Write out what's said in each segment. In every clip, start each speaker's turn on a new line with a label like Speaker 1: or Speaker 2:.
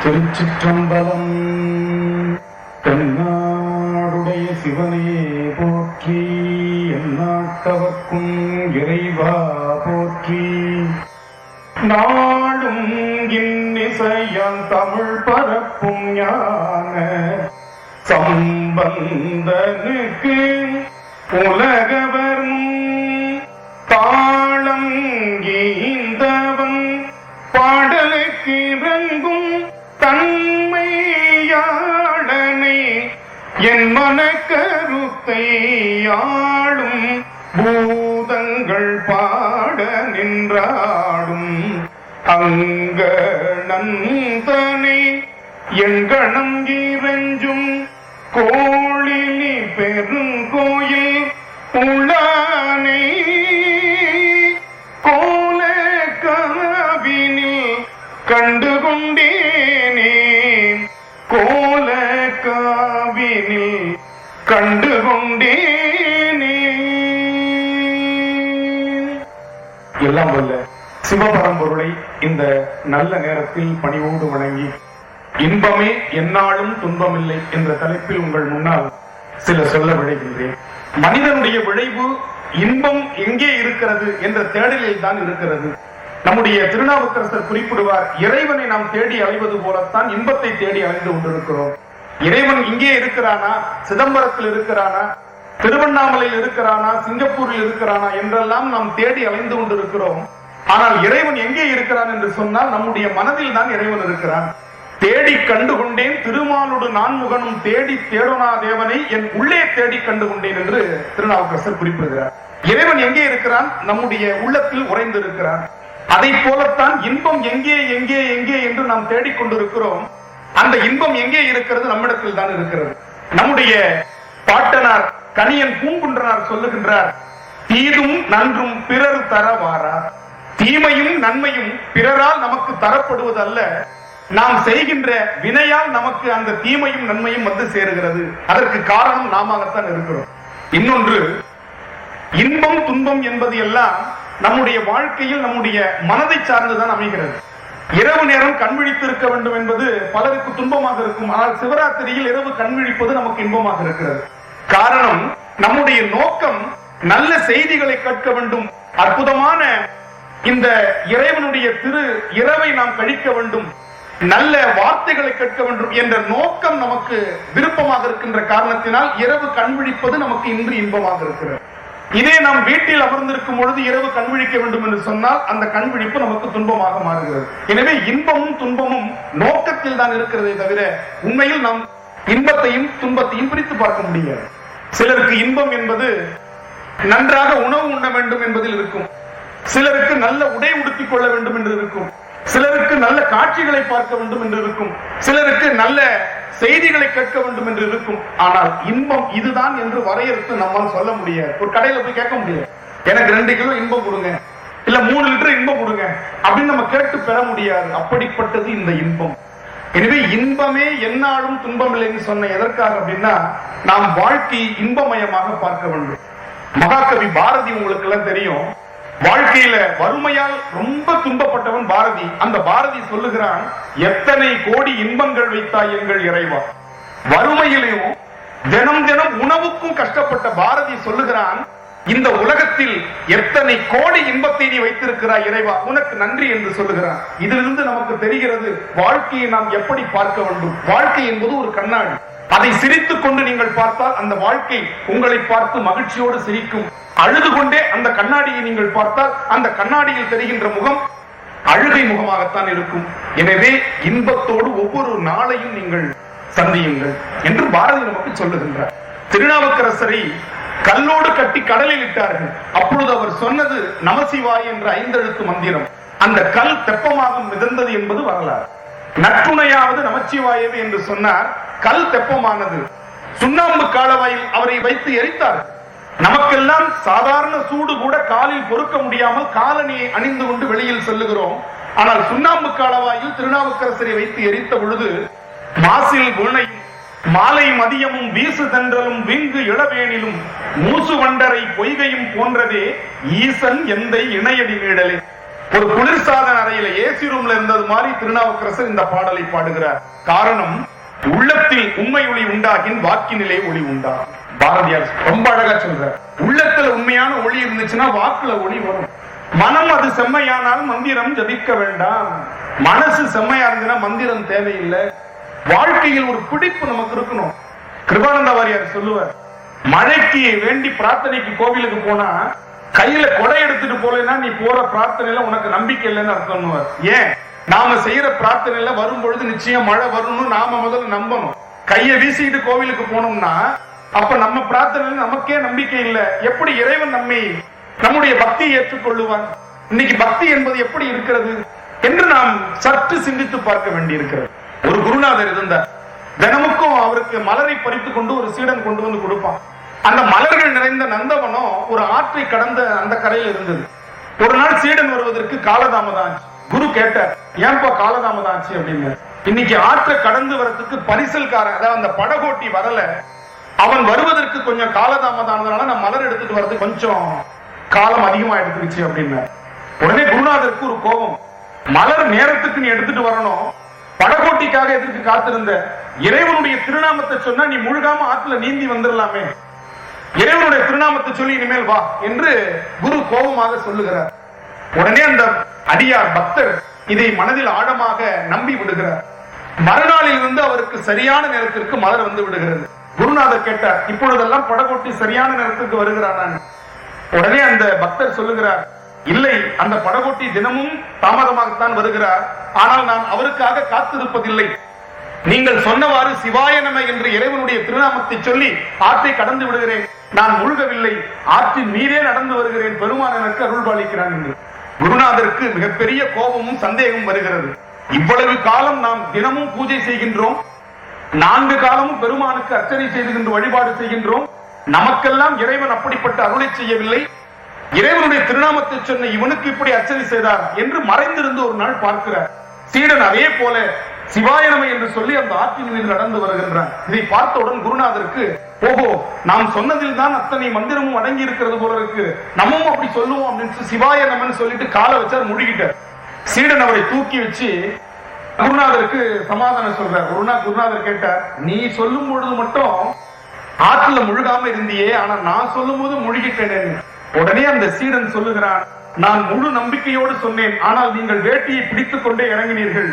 Speaker 1: திருச்சிற்றம்பலம். தென்னாடுடைய சிவனே போற்றி, எந்நாட்டவர்க்கும் இறைவா போற்றி. நாடும் இன்னிசையான் தமிழ் பரப்பும் ஞான சம்பந்தனுக்கு உலகவர் தாளம் கீந்தவன் பாடலுக்கு இறங்கும் தன்மையாளனை என் மனக்கருத்தை ஆளும் பூதங்கள் பாட நின்றாடும் அங்கணந்தனை எங்கணம் இறஞ்சும் கோழிலி பெருங்கோயில் உளானை கோல காவினில் கண்டுகொண்டேனே, கோல காவினில் கண்டுகொண்டேனே. எல்லாம் வல்ல சிவபரம்பொருளை இந்த நல்ல நேரத்தில் பணிவோடு வணங்கி, இன்பமே எந்நாளும் துன்பமில்லை என்ற தலைப்பில் உங்கள் முன்னால் சில சொல்ல விளைகின்றேன். மனிதனுடைய விளைவு இன்பம் எங்கே இருக்கிறது என்ற தேடலில் தான் இருக்கிறது. நம்முடைய திருநாவுக்கரசர் குறிப்பிடுவார், இறைவனை நாம் தேடி அலைவது போலத்தான் இன்பத்தை தேடி அலைந்து கொண்டிருக்கிறோம். இறைவன் இங்கே இருக்கிறானா, சிதம்பரத்தில் இருக்கிறானா, திருவண்ணாமலையில் இருக்கிறானா, சிங்கப்பூரில் இருக்கிறானா என்றெல்லாம் நாம் தேடி அலைந்து கொண்டிருக்கிறோம். ஆனால் இறைவன் எங்கே இருக்கிறான் என்று சொன்னால் நம்முடைய மனதில் தான் இறைவன் இருக்கிறான். தேடி கண்டுகொண்டேன் திருமாலோடு நான்முகனும் தேடி தேடனா தேவனை என் உள்ளே தேடி கண்டுகொண்டேன் என்று திருநாவுக்கரசர் குறிப்பிடுகிறார். இறைவன் எங்கே இருக்கிறான்? நம்முடைய உள்ளத்தில் உறைந்திருக்கிறான். அதை போலத்தான் இன்பம் எங்கே எங்கே எங்கே என்று நாம் தேடிக்கொண்டிருக்கிறோம். அந்த இன்பம் எங்கே இருக்கிறது? நம்மிடத்தில் தான் இருக்கிறது. நம்முடைய பாட்டனார் கணியன் பூங்குன்றனார் சொல்லுகின்றார், தீதும் நன்றும் பிறர் தரவாரா, தீமையும் நன்மையும் பிறரால் நமக்கு தரப்படுவது அல்ல, நாம் செய்கின்ற வினையால் நமக்கு அந்த தீமையும் நன்மையும் வந்து சேருகிறது. அதற்கு காரணம் நாமத்தான் இருக்கிறோம். இன்னொன்று, இன்பம் துன்பம் என்பது எல்லாம் நம்முடைய வாழ்க்கையில் நம்முடைய மனதை சார்ந்துதான் அமைகிறது. இரவு நேரம் கண்விழித்து இருக்க வேண்டும் என்பது பலருக்கு துன்பமாக இருக்கும். ஆனால் சிவராத்திரியில் இரவு கண்விழிப்பது நமக்கு இன்பமாக இருக்கிறது. காரணம், நம்முடைய நோக்கம் நல்ல செய்திகளை கேட்க வேண்டும், அற்புதமான இந்த இறைவனுடைய திரு இரவை நாம் கழிக்க வேண்டும், நல்ல வார்த்தைகளை கேட்க வேண்டும் என்ற நோக்கம் நமக்கு விருப்பமாக இருக்கின்ற காரணத்தினால் இரவு கண்விழிப்பது நமக்கு இன்று இன்பமாக இருக்கிறது. இதே நாம் வீட்டில் அமர்ந்திருக்கும் பொழுது இரவு கண்விழிக்க வேண்டும் என்று சொன்னால் அந்த கண்விழிப்பு நமக்கு துன்பமாக மாறுகிறது. எனவே இன்பமும் துன்பமும் நோக்கத்தில் தான் இருக்கிறதே தவிர உண்மையில் நாம் இன்பத்தையும் துன்பத்தையும் பிரித்து பார்க்க முடியாது. சிலருக்கு இன்பம் என்பது நன்றாக உணவு உண்ண வேண்டும் என்பதில் இருக்கும், சிலருக்கு நல்ல உடை உடுத்திக் கொள்ள வேண்டும் என்று இருக்கும், சிலருக்கு நல்ல காட்சிகளை பார்க்க வேண்டும் என்று இருக்கும், சிலருக்கு நல்ல செய்திகளை கேட்க வேண்டும் என்று இருக்கும். ஆனால் இன்பம் இதுதான் என்று வரையறுத்து நம்மால் சொல்ல முடியாது. ஒரு கடையில போய் கேட்க முடியாது, எனக்கு 2 கிலோ இன்பம் கொடுங்க, இல்ல 3 லிட்டர் இன்பம் கொடுங்க அப்படின்னு நம்ம கேட்டு பெற முடியாது. அப்படிப்பட்டது இந்த இன்பம். எனவே இன்பமே எந்நாளும் துன்பம் இல்லைன்னு சொன்ன எதற்காக அப்படின்னா, நாம் வாழ்க்கையை இன்பமயமாக பார்க்க வேண்டும். மகாகவி பாரதி உங்களுக்கு எல்லாம் தெரியும், வாழ்க்கையில வறுமையால் ரொம்ப துன்பப்பட்டவன் பாரதி. அந்த பாரதி சொல்லுகிறான், எத்தனை கோடி இன்பங்கள் வைத்தாய் எங்கள் இறைவா. வறுமையிலும் தினம் தினம் உணவுக்கும் கஷ்டப்பட்ட பாரதி சொல்லுகிறான், இந்த உலகத்தில் எத்தனை கோடி இன்பத்தை நீ வைத்திருக்கிறாய் இறைவா, உனக்கு நன்றி என்று சொல்லுகிறான். இதிலிருந்து நமக்கு தெரிகிறது வாழ்க்கையை நாம் எப்படி பார்க்க வேண்டும். வாழ்க்கை என்பது ஒரு கண்ணாடி. அதை சிரித்துக் கொண்டு நீங்கள் பார்த்தால் அந்த வாழ்க்கை உங்களை பார்த்து மகிழ்ச்சியோடு சிரிக்கும். அழுது கொண்டே அந்த கண்ணாடியை நீங்கள் பார்த்தால் அந்த கண்ணாடியில் தெரிகின்ற முகம் அழுகை முகமாகத்தான் இருக்கும். எனவே இன்பத்தோடு ஒவ்வொரு நாளையும் நீங்கள் சந்தியுங்கள் என்று பாரதி நமக்கு சொல்லுகின்றார். திருநாவுக்கரசரை கல்லோடு கட்டி கடலில் இட்டார்கள். அப்பொழுது அவர் சொன்னது நமசிவாய் என்ற 5 எழுத்து மந்திரம். அந்த கல் தெப்பமாக மிதந்தது என்பது வரலாறு. நற்றுணையாவது நமச்சிவாயவே என்று சொன்னார். கல் தெப்பமானது. சுண்ணாம்பு காலவாயில் அவரை வைத்து எரித்தார்கள். நமக்கெல்லாம் சாதாரண சூடு கூட காலில் பொறுக்க முடியாமல் காலணியை அணிந்து கொண்டு வெளியில் செல்லுகிறோம். ஆனால் சுண்ணாம்பு காலவாயில் திருநாவுக்கரசரை வைத்து எரித்த பொழுது மாசில் வீணை மாலை மதியமும் வீசு தென்றலும் விங்கு இளவேனிலும் மூசு வண்டரை பொய்கையும் போன்றதே ஈசன் எந்தை இணையடி நீடலே. ஒரு குளிர்சாதன அறையில ஏசி ரூம்ல இருந்தது மாதிரி திருநாவுக்கரசர் இந்த பாடலை பாடுகிறார். காரணம், உள்ளத்தில் உண்மை ஒளி உண்டாகின் வாக்கினிலே ஒளி உண்டா. பாரதியார் ரொம்ப அழகா சொல்றார். உள்ளத்துல உண்மையான ஒளி இருந்துச்சுன்னா வாக்குல ஒளி வரும். மனம் அது செம்மையானால் மந்திரம் ஜபிக்க வேண்டாம். மனசு செம்மையா இருந்துன்னா மந்திரம் தேவையில்லை. வாழ்க்கையில் ஒரு பிடிப்பு நமக்கு இருக்கணும். கிருபானந்த வாரியார் சொல்லுவார், மழைக்கு வேண்டி பிரார்த்தனைக்கு கோவிலுக்கு போனா கையில கொடை எடுத்துட்டு போலன்னா நீ போற பிரார்த்தனையில உனக்கு நம்பிக்கை இல்லைன்னு அர்த்தம். ஏன்? நாம செய்யற பிரார்த்தனையில வரும் பொழுது நிச்சயம் மழை வரும்னு நாம முதல்ல நம்பணும். கையை வீசிட்டு கோவிலுக்கு போனோம்னா அப்ப நம்ம பிரார்த்தனையில நமக்கே நம்பிக்கை இல்லை. எப்படி இறைவன் நம்முடைய பக்தியை ஏற்றுக்கொள்ளுவான்? இன்னைக்கு பக்தி என்பது எப்படி இருக்கிறது என்று நாம் சற்று சிந்தித்து பார்க்க வேண்டி இருக்கிறது. ஒரு குருநாதர் இருந்தார். தினமுக்கும் அவருக்கு மலரை பறித்து கொண்டு ஒரு சீடன் கொண்டு வந்து கொடுப்பான். அந்த மலர்கள் நிறைந்த நந்தவனம் ஒரு ஆற்றை கடந்த அந்த கரையில் இருந்தது. ஒரு நாள் சீடன் வருவதற்கு காலதாமதம் ஆச்சு. குரு கேட்டார், ஏன்பா காலதாமதம் ஆச்சு அப்படின்னு. இன்னைக்கு ஆற்றை கடந்து வரதுக்கு பரிசல்காரன், அதாவது அந்த படகோட்டி வரல, அவன் வருவதற்கு கொஞ்சம் காலதாமதம் ஆனதுனால நான் மலர் எடுத்துட்டு வர்றது கொஞ்சம் காலம் அதிகமா எடுத்துருச்சு அப்படின்னு. உடனே குருநாதருக்கு ஒரு கோபம், மலர் நேரத்துக்கு நீ எடுத்துட்டு வரணும், படகோட்டிக்காக எதற்கு காத்திருந்த? இறைவனுடைய திருநாமத்தை சொன்னா நீ முழுகாம ஆற்றுல நீந்தி வந்துடலாமே, இறைவனுடைய திருநாமத்தை சொல்லி இனிமேல் வா என்று குரு கோபமாக சொல்லுகிறார். உடனே அந்த அடியார் பக்தர் இதை மனதில் ஆழமாக நம்பி விடுகிறார். மறுநாளில் இருந்து அவருக்கு சரியான நேரத்திற்கு மலர் வந்து விடுகிறது. குருநாதர் கேட்டார், இப்பொழுதெல்லாம் படகோட்டி சரியான நேரத்துக்கு வருகிறான்? உடனே அந்த பக்தர் சொல்லுகிறார், இல்லை, அந்த படகோட்டி தினமும் தாமதமாகத்தான் வருகிறார். ஆனால் நான் அவருக்காக காத்திருப்பதில்லை. நீங்கள் சொன்னவாறு சிவாய நம என்று இறைவனுடைய திருநாமத்தை சொல்லி ஆற்றை கடந்து விடுகிறேன். நான் முழுகவில்லை, ஆற்றின் மீதே நடந்து வருகிறேன். பெருமான் எனக்கு அருள்பாலிக்கிறான் என்று. குருநாதருக்கு மிகப்பெரிய கோபமும் சந்தேகம் வருகிறது. இவ்வளவு காலம் நாம் தினமும் பூஜை செய்கின்றோம், 4 காலமும் பெருமானுக்கு அர்ச்சனை செய்துகின்ற வழிபாடு செய்கின்றோம். நமக்கெல்லாம் இறைவன் அப்படிப்பட்ட அருளை செய்யவில்லை. இறைவனுடைய திருநாமத்தை சொன்ன இவனுக்கு இப்படி அர்ச்சனை செய்தார் என்று மறைந்திருந்து ஒரு நாள் பார்க்கிறார். சீடன் அதே போல சிவாயனமை என்று சொல்லி அந்த ஆற்றின் மீது நடந்து வருகின்றான். இதை பார்த்தவுடன் குருநாதருக்கு, ஓஹோ, நாம் சொன்னதில் தான் அத்தனை மந்திரமும் அடங்கி இருக்கிறது போல இருக்கு, நம்மும் அப்படி சொல்லுவோம் அப்படின்னு சிவாயனமன் சொல்லிட்டு காலை வச்சார், முழுகிட்டார். சீடன் அவரை தூக்கி வச்சு குருநாதருக்கு சமாதானம் சொல்றார். குருநாதர் கேட்டார், நீ சொல்லும் பொழுது மட்டும் ஆற்றுல முழுகாம இருந்தியே, ஆனா நான் சொல்லும் போது முழுகிட்டேன். உடனே அந்த சீடன் சொல்லுகிறான், நான் முழு நம்பிக்கையோடு சொன்னேன், ஆனால் நீங்கள் வேட்டியை பிடித்துக் கொண்டே இறங்கினீர்கள்.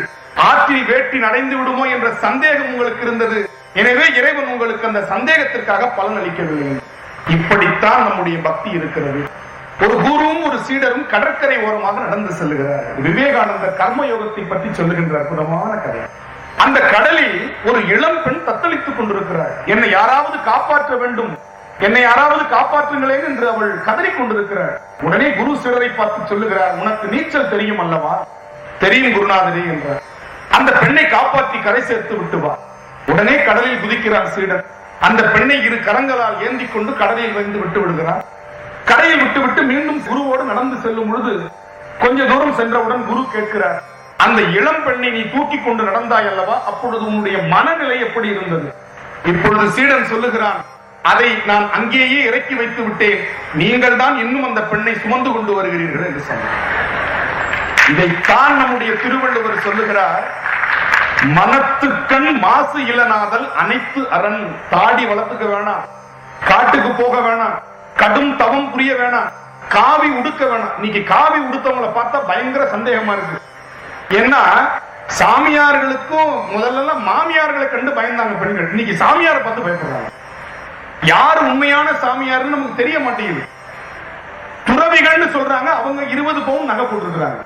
Speaker 1: ஆற்றில் வேட்டி நடைந்து விடுமோ என்ற சந்தேகம் உங்களுக்கு இருந்தது. எனவே இறைவன் உங்களுக்கு அந்த சந்தேகத்திற்காக பலன் அளிக்கவில்லை. இப்படித்தான் நம்முடைய பக்தி இருக்கிறது. ஒரு குருவும் ஒரு சீடரும் கடற்கரை ஓரமாக நடந்து செல்லுகிறார். விவேகானந்தர் கர்மயோகத்தை பற்றி சொல்லுகின்ற அற்புதமான கதை. அந்த கடலில் ஒரு இளம் பெண் தத்தளித்துக் கொண்டிருக்கிறார். என்னை யாராவது காப்பாற்ற வேண்டும், என்னை யாராவது காப்பாற்றுங்களேன் என்று அவள் கதறிக் கொண்டிருக்கிறார். உடனே குரு சீடரை பார்த்து சொல்லுகிறார், உனக்கு நீச்சல் தெரியும் அல்லவா? தெரியும் குருநாதரே என்றார். அந்த பெண்ணை காப்பாற்றி கரை சேர்த்து விட்டு வா. உடனே கடலில் குதிக்கிறார் சீடன். அந்த பெண்ணை 2 கரங்களால் ஏந்தி கொண்டு கடலில் வந்து விட்டு விடுகிறார். கரையில் விட்டுவிட்டு மீண்டும் குருவோடு நடந்து செல்லும் பொழுது கொஞ்ச தூரம் சென்றவுடன் குரு கேட்கிறார், அந்த இளம் பெண்ணை நீ தூக்கி கொண்டு நடந்தாய் அல்லவா, அப்பொழுது உன்னுடைய மனநிலை எப்படி இருந்தது? இப்பொழுது சீடன் சொல்லுகிறான், அதை நான் அங்கேயே இறக்கி வைத்து விட்டேன், நீங்கள் தான் இன்னும் அந்த பெண்ணை சுமந்து கொண்டு வருகிறீர்கள் என்று சொன்னார். இதைத்தான் நம்முடைய திருவள்ளுவர் சொல்லுகிறார், மனத்துக்கண் மாசு இளநாதல் அனைத்து அரண். தாடி வளர்த்துக்க வேணாம், காட்டுக்கு போக வேணாம், கடும் தவம் புரிய வேணாம், காவி உடுக்க வேணாம். இன்னைக்கு காவி உடுத்தவங்களை பார்த்தா பயங்கர சந்தேகமா இருக்கு. ஏன்னா சாமியார்களுக்கும் முதல்ல மாமியார்களை கண்டு பயந்தாங்க பெண்கள், இன்னைக்கு சாமியாரை பார்த்து பயப்படுறாங்க. யாரு உண்மையான சாமியார்னு நமக்கு தெரிய மாட்டேங்குது. துறவிகள்னு சொல்றாங்க, அவங்க 20 பவுன் நகை போட்டுருக்காங்க,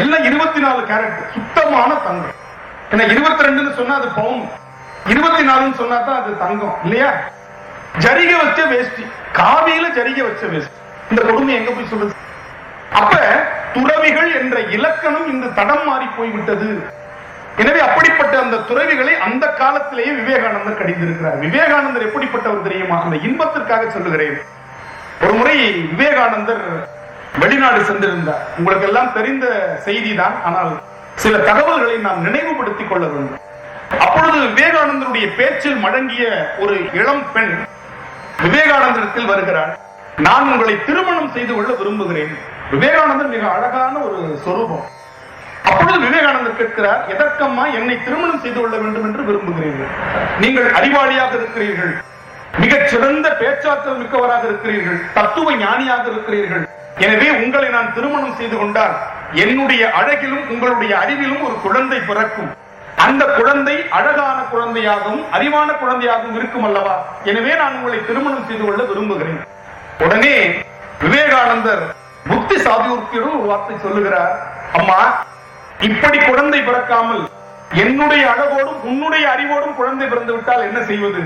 Speaker 1: எல்லாம் 24 கேரட் சுத்தமான தங்கம். ஏன்னா 22 சொன்னா அது பவுன், 24 சொன்னா தான் அது தங்கம் இல்லையா? ஜரிகை வச்ச வேஷ்டி, காவியில ஜரிகை வச்ச வேஷ்டி. இந்த கொடுமை எங்க போய் சொல்லுது? அப்ப துறவிகள் என்ற இலக்கணம் இந்த தடம் மாறி போய்விட்டது. எனவே அப்படிப்பட்ட அந்த துறவிகளை அந்த காலத்திலேயே விவேகானந்தர் கடிந்திருக்கிறார். விவேகானந்தர் எப்படிப்பட்டவர் தெரியுமா? அந்த இன்பத்திற்காக சொல்லுகிறேன். ஒரு முறை விவேகானந்தர் வெளிநாடு சென்றிருந்தார். உங்களுக்கு எல்லாம் தெரிந்த செய்தி தான், ஆனால் சில தகவல்களை நாம் நினைவுபடுத்திக் கொள்ள வேண்டும். அப்பொழுது விவேகானந்தருடைய பேச்சில் மடங்கிய ஒரு இளம் பெண் விவேகானந்தரிடத்தில் வருகிறார். நான் உங்களை திருமணம் செய்து கொள்ள விரும்புகிறேன். விவேகானந்தர் மிக அழகான ஒரு சொரூபம். அப்பொழுது விவேகானந்தர் கேட்கிறார், எதற்கம்மா என்னை திருமணம் செய்து கொள்ள வேண்டும் என்று விரும்புகிறீர்கள்? நீங்கள் அறிவாளியாக இருக்கிறீர்கள், மிகச் சிறந்த பேச்சாற்றல் மிக்கவராக இருக்கிறீர்கள், தத்துவ ஞானியாக இருக்கிறீர்கள். எனவே உங்களை நான் திருமணம் செய்து கொண்டால் என்னுடைய அழகிலும் உங்களுடைய அறிவிலும் ஒரு குழந்தை பிறக்கும். அந்த குழந்தை அழகான குழந்தையாகவும் அறிவான குழந்தையாகவும் இருக்கும் அல்லவா? எனவே நான் உங்களை திருமணம் செய்து கொள்ள விரும்புகிறேன். உடனே விவேகானந்தர் புத்தி சாதுர்த்தியுடன் ஒரு வார்த்தை சொல்லுகிறார், அம்மா, இப்படி குழந்தை பிறக்காமல் என்னுடைய அழகோடும் உன்னுடைய அறிவோடும் குழந்தை பிறந்து விட்டால் என்ன செய்வது?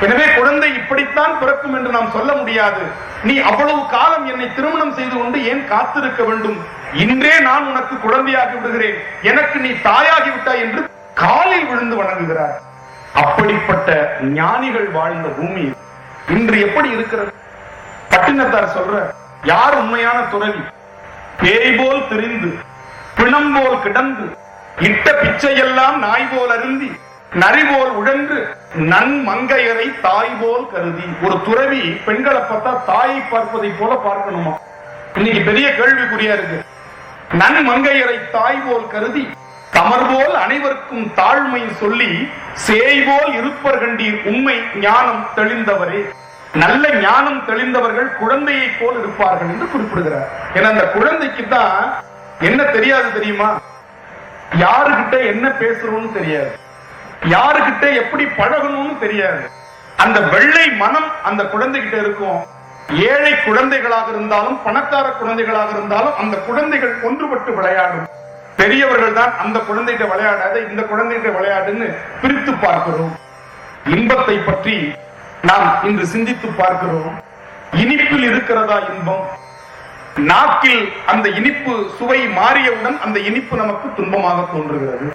Speaker 1: எனவே குழந்தை இப்படித்தான் பிறக்கும் என்று நாம் சொல்ல முடியாது. நீ அவ்வளவு காலம் என்னை திருமணம் செய்து கொண்டு ஏன் காத்திருக்க வேண்டும்? இன்றே நான் உனக்கு குழந்தையாகி விடுகிறேன், எனக்கு நீ தாயாகி விட்டாய் என்று காலில் விழுந்து வணங்குகிறார். அப்படிப்பட்ட ஞானிகள் வாழ்ந்த பூமி இன்று எப்படி இருக்கிறது? பட்டினத்தார் சொல்ற, யார் உண்மையான துறவி? பேய் போல் திரிந்து பிணம் போல் கிடந்து இட்ட பிச்சையெல்லாம் நாய் போல் அருந்தி நரி போல் உழன்று நன்மங்கையரை தாய் போல் கருதி. ஒரு துறவி பெண்களை பார்த்தா தாயை பார்ப்பதை போல பார்க்கணுமா? இன்னைக்கு பெரிய கேள்விக்குறியா இருக்கு. நன்மங்கையரை தாய் போல் கருதி தமர் போல் அனைவருக்கும் தாழ்மை சொல்லி சேய் போல் இருப்பர் கண்டீர் உண்மை ஞானம் தெளிந்தவரே. நல்ல ஞானம் தெளிந்தவர்கள் குழந்தையை போல் இருப்பார்கள் என்று குறிப்பிடுகிறார். ஏன்னா அந்த குழந்தைக்கு தான் என்ன தெரியாது தெரியுமா? யாருகிட்ட என்ன பேசுறோம்னு தெரியாது, யாருகிட்ட எப்படி பழகணும்னு தெரியாது. அந்த வெள்ளை மனம் அந்த குழந்தைகிட்ட இருக்கும். ஏழை குழந்தைகளாக இருந்தாலும் பணக்கார குழந்தைகளாக இருந்தாலும் அந்த குழந்தைகள் ஒன்றுபட்டு விளையாடும். பெரியவர்கள் தான் அந்த குழந்தைகிட்ட விளையாடாத இந்த குழந்தைகிட்ட விளையாடுன்னு பிரித்து பார்க்கிறோம். இன்பத்தை பற்றி நாம் இன்று சிந்தித்து பார்க்கிறோம். இனிப்பில் இருக்கிறதா இன்பம்? நாக்கில் அந்த இனிப்பு சுவை மாறியவுடன் அந்த இனிப்பு நமக்கு துன்பமாக தோன்றுகிறது.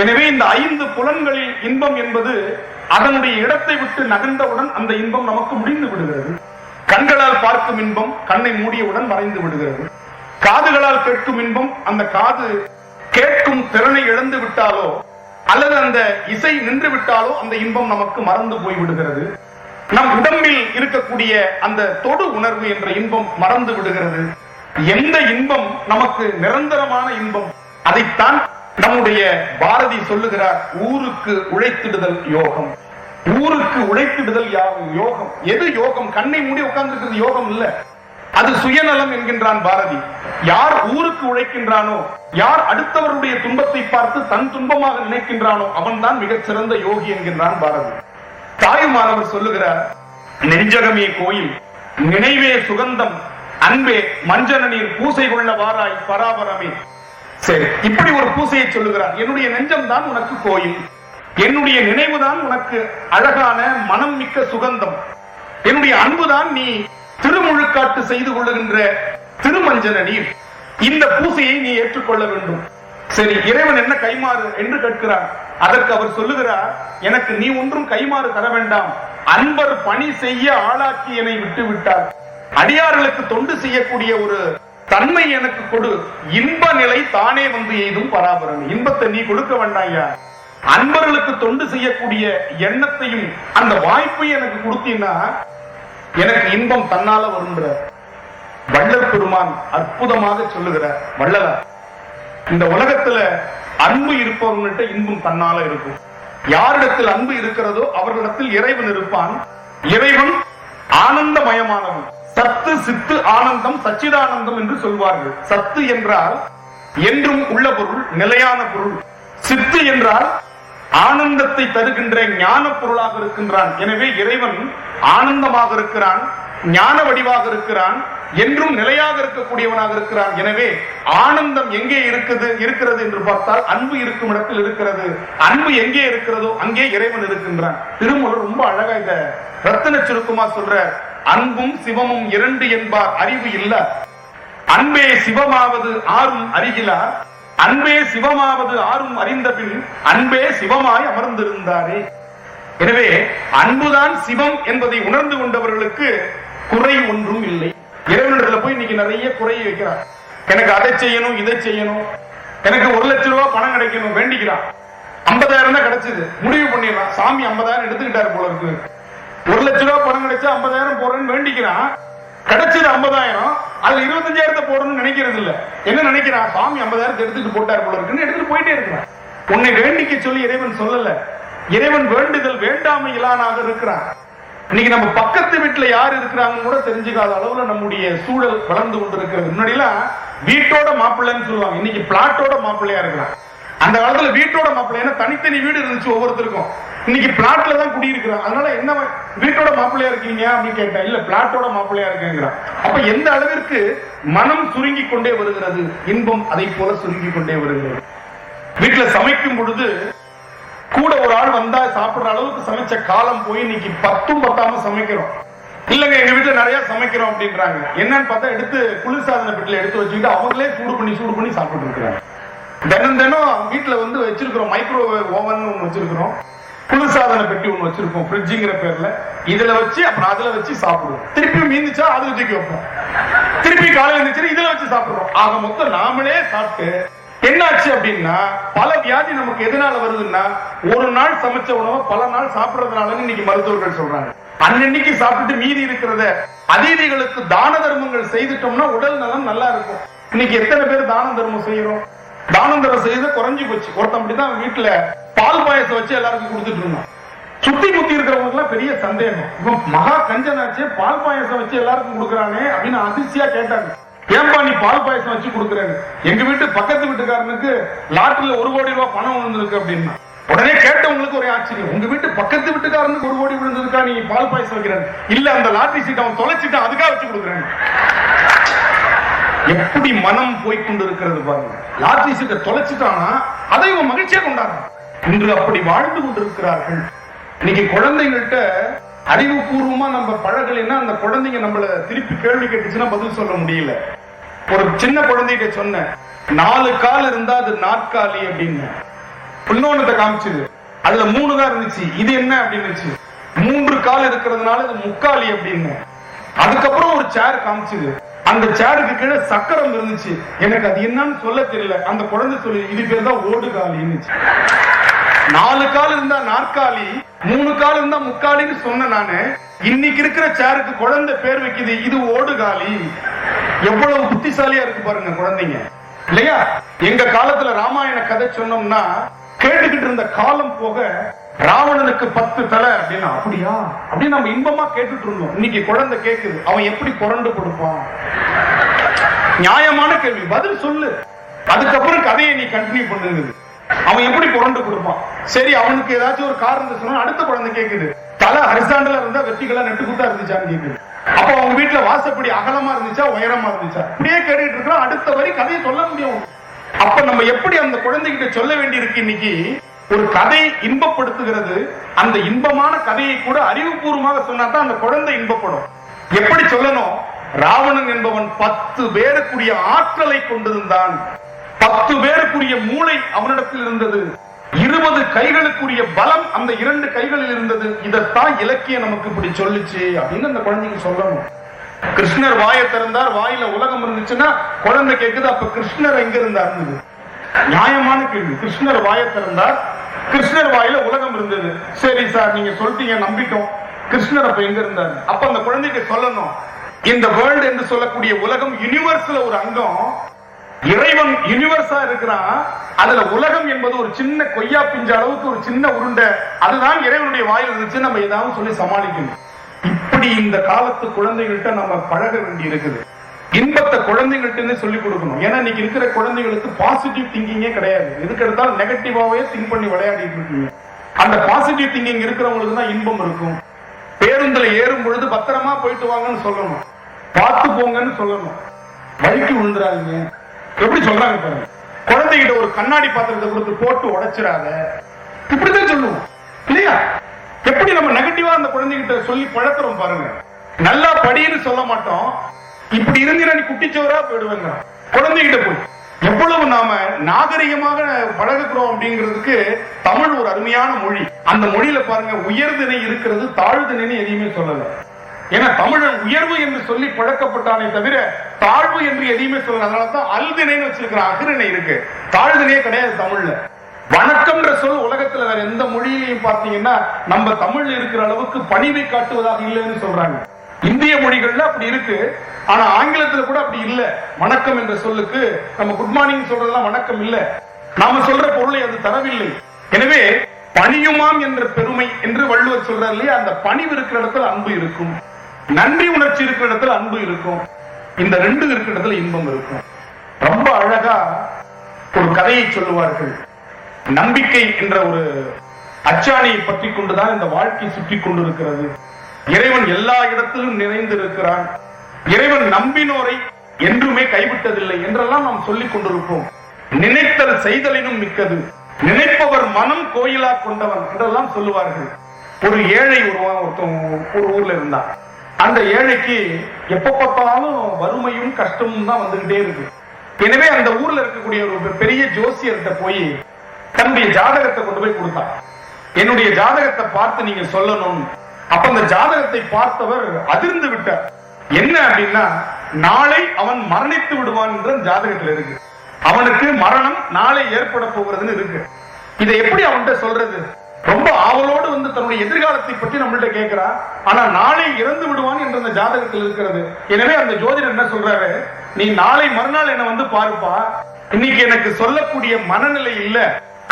Speaker 1: எனவே இந்த 5 புலன்களில் இன்பம் என்பது அதனுடைய இடத்தை விட்டு நகர்ந்தவுடன் அந்த இன்பம் நமக்கு முடிந்து விடுகிறது. கண்களால் பார்க்கும் இன்பம் கண்ணை மூடியவுடன் மறைந்து விடுகிறது. காதுகளால் கேட்கும் இன்பம் அந்த காது கேட்கும் திறனை இழந்து விட்டாலோ அல்லது அந்த இசை நின்று விட்டாலோ அந்த இன்பம் நமக்கு மறந்து போய் விடுகிறது. நம் உடம்பில் இருக்கக்கூடிய அந்த தொடு உணர்வு என்ற இன்பம் மறந்து விடுகிறது. எந்த இன்பம் நமக்கு நிரந்தரமான இன்பம்? அதைத்தான் நம்முடைய பாரதி சொல்லுகிறார், ஊருக்கு உழைத்திடுதல் யோகம். ஊருக்கு உழைத்திடுதல் யோகம். எது யோகம்? கண்ணை மூடி உட்கார்ந்து யோகம் இல்ல, அது சுயநலம் என்கின்றான் பாரதி. யார் ஊருக்கு உழைக்கின்றானோ, யார் அடுத்தவருடைய துன்பத்தை பார்த்து தன் துன்பமாக நினைக்கின்றானோ அவன் தான் மிகச் சிறந்த யோகி என்கின்றான் பாரதி. தாயுமானவர் சொல்லுகிறார், நெஞ்சகமே கோயில், நினைவே சுகந்தம், அன்பே மஞ்சன நீர் பூசை கொள்ள வாராய் பராபரமே. சரி, இப்படி ஒரு பூசையை சொல்லுகிறார். என்னுடைய நெஞ்சம் தான் உனக்கு கோயில், என்னுடைய நினைவுதான் உனக்கு அழகான மனம் மிக்க சுகந்தம், என்னுடைய அன்புதான் நீ திருமுழுக்காட்டு செய்து கொள்ளுகின்ற திருமஞ்சன நீர். இந்த பூசையை நீ ஏற்றுக்கொள்ள வேண்டும். சரி, இறைவன் என்ன கைமாறு என்று கேட்கிறார். அதற்கு அவர் சொல்லுகிறார், எனக்கு நீ ஒன்றும் கைமாறு தர வேண்டாம், அன்பர் பணி செய்ய ஆளாக்கி என்னை விட்டு விட்டார். அடியார்களுக்கு தொண்டு செய்யக்கூடிய ஒரு தன்மை எனக்கு கொடு, இன்ப நிலை தானே வந்து எய்தும் பராபரம். இன்பத்தை நீ கொடுக்க வேண்டாயா, அன்பர்களுக்கு தொண்டு செய்யக்கூடிய எண்ணத்தையும் அந்த வாய்ப்பையும் எனக்கு கொடுத்தீங்கன்னா எனக்கு இன்பம் தன்னால வருகிற வள்ளல் பெருமான் அற்புதமாக சொல்லுகிறார். வள்ளலார், இந்த உலகத்துல அன்பு இருப்பவங்கள்ட்ட இன்பம் தன்னால இருக்கும். யாரிடத்தில் அன்பு இருக்கிறதோ அவர்களிடத்தில் இறைவன் இருப்பான். இறைவன் ஆனந்தமயமானவன். சத்து சித்து ஆனந்தம் சச்சிதானந்தம் என்று சொல்வார்கள். சத்து என்றால் என்றும் உள்ள பொருள், நிலையான பொருள். சித்து என்றால் ஆனந்தத்தை தருகின்ற ஞான பொருளாக இருக்கின்றான். எனவே இறைவன் ஆனந்தமாக இருக்கிறான், ஞான வடிவாக இருக்கிறான், என்றும் நிலையாக இருக்கக்கூடியவனாக இருக்கிறான். எனவே ஆனந்தம் எங்கே இருக்கிறது என்று பார்த்தால் அன்பு இருக்கும் இடத்தில் இருக்கிறது. அன்பு எங்கே இருக்கிறதோ அங்கே இறைவன் இருக்கின்றான். திருமூலர் ரொம்ப அழகா இத ரத்தின சுருக்கமா சொல்ற, அன்பும் சிவமும் 2 என்பார் அறிவு இல்ல, அன்பே சிவமாவது ஆறும் அறிகிலார், அன்பே சிவமாவது ஆறும் அறிந்த பின் அன்பே சிவமாய் அமர்ந்திருந்தாரே. எனவே அன்புதான் சிவம் என்பதை உணர்ந்து கொண்டவர்களுக்கு குறை ஒன்றும் இல்லை. இறைவனிடத்துல போய் இன்னைக்கு நிறைய குறையை வைக்கிறார். எனக்கு அதை செய்யணும், இதை செய்யணும், எனக்கு 1 லட்சம் ரூபாய் பணம் கிடைக்கணும் வேண்டிக்கிறான். 50,000 தான் கிடைச்சது, முடிவு பண்ணிடலாம். சாமி 50,000 எடுத்துக்கிட்டாரு போல இருக்கு. 1 லட்சம் ரூபாய் பணம் கிடைச்சா 50,000 போறேன்னு வேண்டிக்கிறான். கிடைச்சது 50,000, அதுல 25,000 போடணும்னு நினைக்கிறது இல்ல. என்ன நினைக்கிறான், சாமி 50,000 எடுத்துட்டு போட்டார் போல இருக்குன்னு எடுத்துட்டு போயிட்டே இருக்கிறான். உன்னை வேண்டிக்க சொல்லி இறைவன் சொல்லல. இறைவன் வேண்டுதல் வேண்டாமை இலானாக இருக்கிறான். இன்னைக்கு நம்ம பக்கத்து வீட்டுல யார் இருக்கிறாங்கன்னு கூட தெரிஞ்சுக்காத அளவுல நம்முடைய சூழல் வளர்ந்து கொண்டிருக்கிறது. முன்னாடி எல்லாம் வீட்டோட மாப்பிள்ளைன்னு சொல்லுவாங்க, இன்னைக்கு பிளாட்டோட மாப்பிள்ளையா இருக்கிறான். அந்த காலத்துல வீட்டோட மாப்பிள்ளைன்னா தனித்தனி வீடு இருந்துச்சு ஒவ்வொருத்தருக்கும். இன்னைக்கு பிளாட்ல தான் குடியிருக்கிறான். அதனால என்ன வீட்டோட மாப்பிள்ளையா இருக்கீங்க அப்படின்னு கேட்டா, இல்ல பிளாட்டோட மாப்பிள்ளையா இருக்கேங்கிறான். அப்ப எந்த அளவிற்கு மனம் சுருங்கி கொண்டே வருகிறது, இன்பம் அதை போல சுருங்கி கொண்டே வருகிறது. வீட்டுல சமைக்கும் பொழுது கூட ஒரு ஆள் வந்தா சாப்பிடுற அளவுக்கு சமைச்ச காலம் போய் இன்னைக்கு 10ம் பத்தாம சமைக்கிறோம். இல்லங்க எங்க வீட்டுல நிறைய சமைக்கிறோம் அப்படின்றாங்க. என்னன்னு பார்த்தா எடுத்து குளிர்சாதன பெட்டில எடுத்து வச்சுக்கிட்டு அவங்களே சூடு பண்ணி சாப்பிட்டு இருக்கிறாங்க. தினம் தினம் வீட்டுல வந்து வச்சிருக்கிறோம், மைக்ரோவேவ் ஓவன் ஒண்ணு வச்சிருக்கிறோம், குளிர்சாதன பெட்டி ஒண்ணு வச்சிருக்கோம், ஃப்ரிட்ஜுங்கிற பேர்ல. இதுல வச்சு அப்புறம் அதுல வச்சு சாப்பிடுவோம். திருப்பி மீந்துச்சா அதுல தூக்கி வைப்போம், திருப்பி காலையில இருந்துச்சு இதுல வச்சு சாப்பிடுறோம். ஆக மொத்தம் நாமளே சாப்பிட்டு என்னாச்சு அப்படின்னா பல வியாதி நமக்கு எதனால வருதுன்னா, ஒரு நாள் சமைச்ச உணவை பல நாள் சாப்பிடுறதுனால இன்னைக்கு மருத்துவர்கள் சொல்றாங்க. அன்னைக்கு சாப்பிட்டுட்டு மீதி இருக்கிறத அதிதிகளுக்கு தான தர்மங்கள் செய்துட்டோம்னா உடல் நலம் நல்லா இருக்கும். இன்னைக்கு எத்தனை பேர் தான தர்மம் செய்யறோம்? தானம் தர செய்த குறைஞ்சு போச்சு. ஒருத்தன் அப்படிதான் வீட்டுல பால் பாயசம் வச்சு எல்லாருக்கும் கொடுத்துட்டு இருந்தான். சுத்தி முத்தி இருக்கிறவங்க எல்லாம் பெரிய சந்தேகம், இவன் மகா கஞ்சனாச்சு பால் பாயசம் வச்சு எல்லாருக்கும் கொடுக்கறானே அப்படின்னு அதிர்ச்சியா கேட்டாங்க. ஏன்பா நீ பால் பாயசம் வச்சு கொடுக்குறாங்க? எங்க வீட்டு பக்கத்து வீட்டுக்காரனுக்கு லாட்டரியில 1 கோடி ரூபாய் பணம் விழுந்திருக்கு அப்படின்னா உடனே கேட்டவங்களுக்கு ஒரே ஆச்சரியம். உங்க வீட்டு பக்கத்து வீட்டுக்காரனுக்கு 1 கோடி விழுந்ததுக்கா நீ பால் பாயசம் வைக்கிறாங்க? இல்ல அந்த லாட்டரி சீட் அவன் தொலைச்சிட்டான், அதுக்காக வச்சு கொடுக்குறாங்க. எப்படி மனம் போய்கொண்டிருக்கிறது பாருங்க. லாட்டரி சீட்டை தொலைச்சிட்டானா அதை இவன் மகிழ்ச்சியா கொண்டாடுறான். இன்று அப்படி வாழ்ந்து கொண்டிருக்கிறார்கள். இன்னைக்கு குழந்தைங்கள்ட்ட அறிவுபூர்வமா நம்ம பழகலைன்னா அந்த குழந்தைங்க நம்மள திருப்பி கேள்வி கேட்டுச்சுன்னா பதில் சொல்ல முடியல. ஒரு சின்ன குழந்தைகிட்ட சொன்ன 4 கால் இருந்தா அது நாற்காலி அப்படின்னு. இன்னொன்னு காமிச்சது, அதுல 3 தான் இருந்துச்சு, இது என்ன அப்படின்னு. 3 கால் இருக்கிறதுனால இது முக்காலி அப்படின்னு. அதுக்கப்புறம் ஒரு சேர் காமிச்சது, அந்த சேருக்கு கீழே சக்கரம் இருந்துச்சு, எனக்கு அது என்னன்னு சொல்ல தெரியல. அந்த குழந்தை சொல்லி இது பேர் தான் ஓடுகாலி. 4 கால் இருந்தா நாற்காலி, 3 கால் இருந்தா முக்காலின்னு சொன்ன நானு. இன்னைக்கு இருக்கிற சேருக்கு குழந்தை பேர் வைக்குது, இது ஓடுகாலி. எவ்வளவு புத்திசாலியா இருக்கு பாருங்க குழந்தைங்க, இல்லையா? எங்க காலத்துல ராமாயண கதை சொன்னோம்னா கேட்டுக்கிட்டு இருந்த காலம் போக ராவணனுக்கு 10 தலை அப்படின்னா அப்படியா அப்படின்னு நம்ம இன்பமா கேட்டுட்டு இருந்தோம். இன்னைக்கு குழந்தை கேக்குது, அவன் எப்படி புரண்டு கொடுப்பான்? நியாயமான கேள்வி, பதில் சொல்லு. அதுக்கப்புறம் கதையை நீ கண்டினியூ பண்ணுங்க. அவன் எப்படி புரண்டு கொடுப்பான்? சரி, அவனுக்கு ஏதாச்சும் ஒரு காரணம் சொன்னா அடுத்த குழந்தை கேக்குது, தலை ஹரிசாண்டலா இருந்தா வெட்டிகளா நெட்டுக்குத்தா இருந்துச்சான்னு கேக்குது. அப்ப அவங்க வீட்டுல வாசப்படி அகலமா இருந்துச்சா உயரமா இருந்துச்சா? இப்படியே கேட்டுட்டு இருக்கிறோம். அடுத்த வரி கதையை சொல்ல முடியும். அப்ப நம்ம எப்படி அந்த குழந்தைகிட்ட சொல்ல வேண்டியிருக்கு? இன்னைக்கு ஒரு கதை இன்பப்படுத்துகிறது. அந்த இன்பமான கதையை கூட அறிவுபூர்வமாக சொன்னாதான் அந்த குழந்தை இன்பப்படும். எப்படி சொல்லணும்? ராவணன் என்பவன் 10 பேருக்குரிய ஆற்றலை கொண்டிருந்தான். 10 பேருக்குரிய மூளை அவனிடத்தில் இருந்தது. 20 கைகளுக்குரிய பலம் அந்த 2 கைகளில் இருந்தது. இதைத்தான் இலக்கியம் நமக்கு இப்படி சொல்லுச்சு அப்படின்னு அந்த குழந்தைக்கு சொல்லணும். கிருஷ்ணர் வாயை திறந்தார், வாயில உலகம் இருந்துச்சுன்னா குழந்தை கேக்குது, அப்ப கிருஷ்ணர் எங்க இருந்தார்? நியாயமான கேள்வி. கிருஷ்ணர் வாயை திறந்தார், கிருஷ்ணர் வாயில உலகம் இருந்தது. சரி சார், நீங்க சொல்லிட்டீங்க, நம்பிட்டோம். கிருஷ்ணர் அப்ப எங்க இருந்தார்? அப்ப அந்த குழந்தைக்கு சொல்லணும், இந்த வேர்ல்டு என்று சொல்லக்கூடிய உலகம் யூனிவர்ஸ்ல ஒரு அங்கம். இறைவன் யூனிவர்ஸா இருக்கிறான். அதுல உலகம் என்பது ஒரு சின்ன கொய்யா பிஞ்ச அளவுக்கு ஒரு சின்ன உருண்டை. அதுதான் இறைவனுடைய வாயில் இருந்துச்சு. நம்ம ஏதாவது சொல்லி சமாளிக்கணும். இப்படி இந்த காலத்து குழந்தைகள்கிட்ட நம்ம பழக வேண்டி இருக்குது. இன்பத்தை குழந்தைகள்ட்ட சொல்லி கொடுக்கணும். ஏன்னா இன்னைக்கு இருக்கிற குழந்தைகளுக்கு பாசிட்டிவ் திங்கிங்கே கிடையாது. எதுக்கு எடுத்தாலும் நெகட்டிவாவே திங்க் பண்ணி விளையாடிட்டு இருக்கீங்க. அந்த பாசிட்டிவ் திங்கிங் இருக்கிறவங்களுக்கு தான் இன்பம் இருக்கும். பேருந்துல ஏறும் பொழுது பத்திரமா போயிட்டு வாங்கன்னு சொல்லணும், பார்த்து போங்கன்னு சொல்லணும், வழிக்கு விழுந்துறாங்க. எப்படி சொல்றாங்க பாருங்க. குழந்தைகிட்ட ஒரு கண்ணாடி பாத்திரத்தை கொடுத்து போட்டு உடைச்சிடாத, இப்படிதான் சொல்லுவோம் இல்லையா? எப்படி நம்ம நெகட்டிவா அந்த குழந்தைகிட்ட சொல்லி பழக்கிறோம் பாருங்க. நல்லா படின்னு சொல்ல மாட்டோம், இப்படி இருந்தினா நீ குட்டிச்சோரா போயிடுவாங்க குழந்தைகிட்ட போய். எவ்வளவு நாம நாகரிகமாக பழகுறோம் அப்படிங்கிறதுக்கு தமிழ் ஒரு அருமையான மொழி. அந்த மொழியில பாருங்க, உயர்திணை இருக்கிறது, தாழ்திணைன்னு எதையுமே சொல்லல. ஏன்னா தமிழன் உயர்வு என்று சொல்லி பழக்கப்பட்டானே தவிர தாழ்வு என்று எதையுமே சொல்லல. அதனாலதான் அல்திணைன்னு வச்சிருக்கிறான். அகிரிணை இருக்கு, தாழ்திணையே கிடையாது தமிழ்ல. வணக்கம்ன்ற சொல் உலகத்துல வேற எந்த மொழியிலையும் பார்த்தீங்கன்னா நம்ம தமிழ்ல இருக்கிற அளவுக்கு பணிவை காட்டுவதாக இல்லைன்னு சொல்றாங்க. இந்திய மொழிகள்ல அப்படி இருக்கு. ஆனா ஆங்கிலத்துல கூட அப்படி இல்ல. வணக்கம் என்ற சொல்லுக்கு நம்ம குட் மார்னிங் சொல்றதெல்லாம் வணக்கம் இல்ல. நாம சொல்ற பொருளை அது தரவில்லை. எனவே பணியுமாம் என்ற பெருமை என்று வள்ளுவர் சொல்றார் இல்லையா, அந்த பணிவு இருக்கிற இடத்துல அன்பு இருக்கும், நன்றி உணர்ச்சி இருக்கிற இடத்துல அன்பு இருக்கும், இந்த ரெண்டு இருக்கிற இடத்துல இன்பம் இருக்கும். ரொம்ப அழகா ஒரு கதையை சொல்லுவார்கள். நம்பிக்கை என்ற ஒரு அச்சாணியை பற்றி கொண்டுதான் இந்த வாழ்க்கை சுற்றி கொண்டிருக்கிறது. இறைவன் எல்லா இடத்திலும் நிறைந்து இருக்கிறான். இறைவன் நம்பினோரை என்றுமே கைவிட்டதில்லை என்றெல்லாம் நாம் சொல்லிக் கொண்டிருப்போம். நினைத்தல் செய்தலினும் மிக்கது, நினைப்பவர் மனம் கோயிலா கொண்டவன் என்றெல்லாம் சொல்லுவார்கள். ஒரு ஏழை ஒரு ஊர்ல இருந்தான். அந்த ஏழைக்கு எப்ப பார்த்தாலும் வறுமையும் கஷ்டமும் தான் வந்துகிட்டே இருக்கு. எனவே அந்த ஊர்ல இருக்கக்கூடிய ஒரு பெரிய ஜோசியர்கிட்ட போய் தன்னுடைய ஜாதகத்தை கொண்டு போய் கொடுத்தான். என்னுடைய ஜாதகத்தை பார்த்து நீங்க சொல்லணும். அப்ப அந்த ஜாதகத்தை பார்த்தவர் அதிர்ந்து விட்டார். என்ன அப்படின்னா, நாளை அவன் மரணித்து விடுவான் என்ற ஜாதகத்தில் இருக்கு. அவனுக்கு மரணம் நாளை ஏற்பட போகிறதுன்னு இருக்கு. இதை எப்படி அவன்கிட்ட சொல்றது? ரொம்ப ஆவலோடு வந்து தன்னுடைய எதிர்காலத்தை பற்றி நம்மள்ட்ட கேட்கிறா. ஆனா நாளை இறந்து விடுவான் என்ற அந்த ஜாதகத்தில் இருக்கிறது. எனவே அந்த ஜோதிடர் என்ன சொல்றாரு, நீ நாளை மறுநாள் என்ன வந்து பாருப்பா, இன்னைக்கு எனக்கு சொல்லக்கூடிய மனநிலை இல்ல,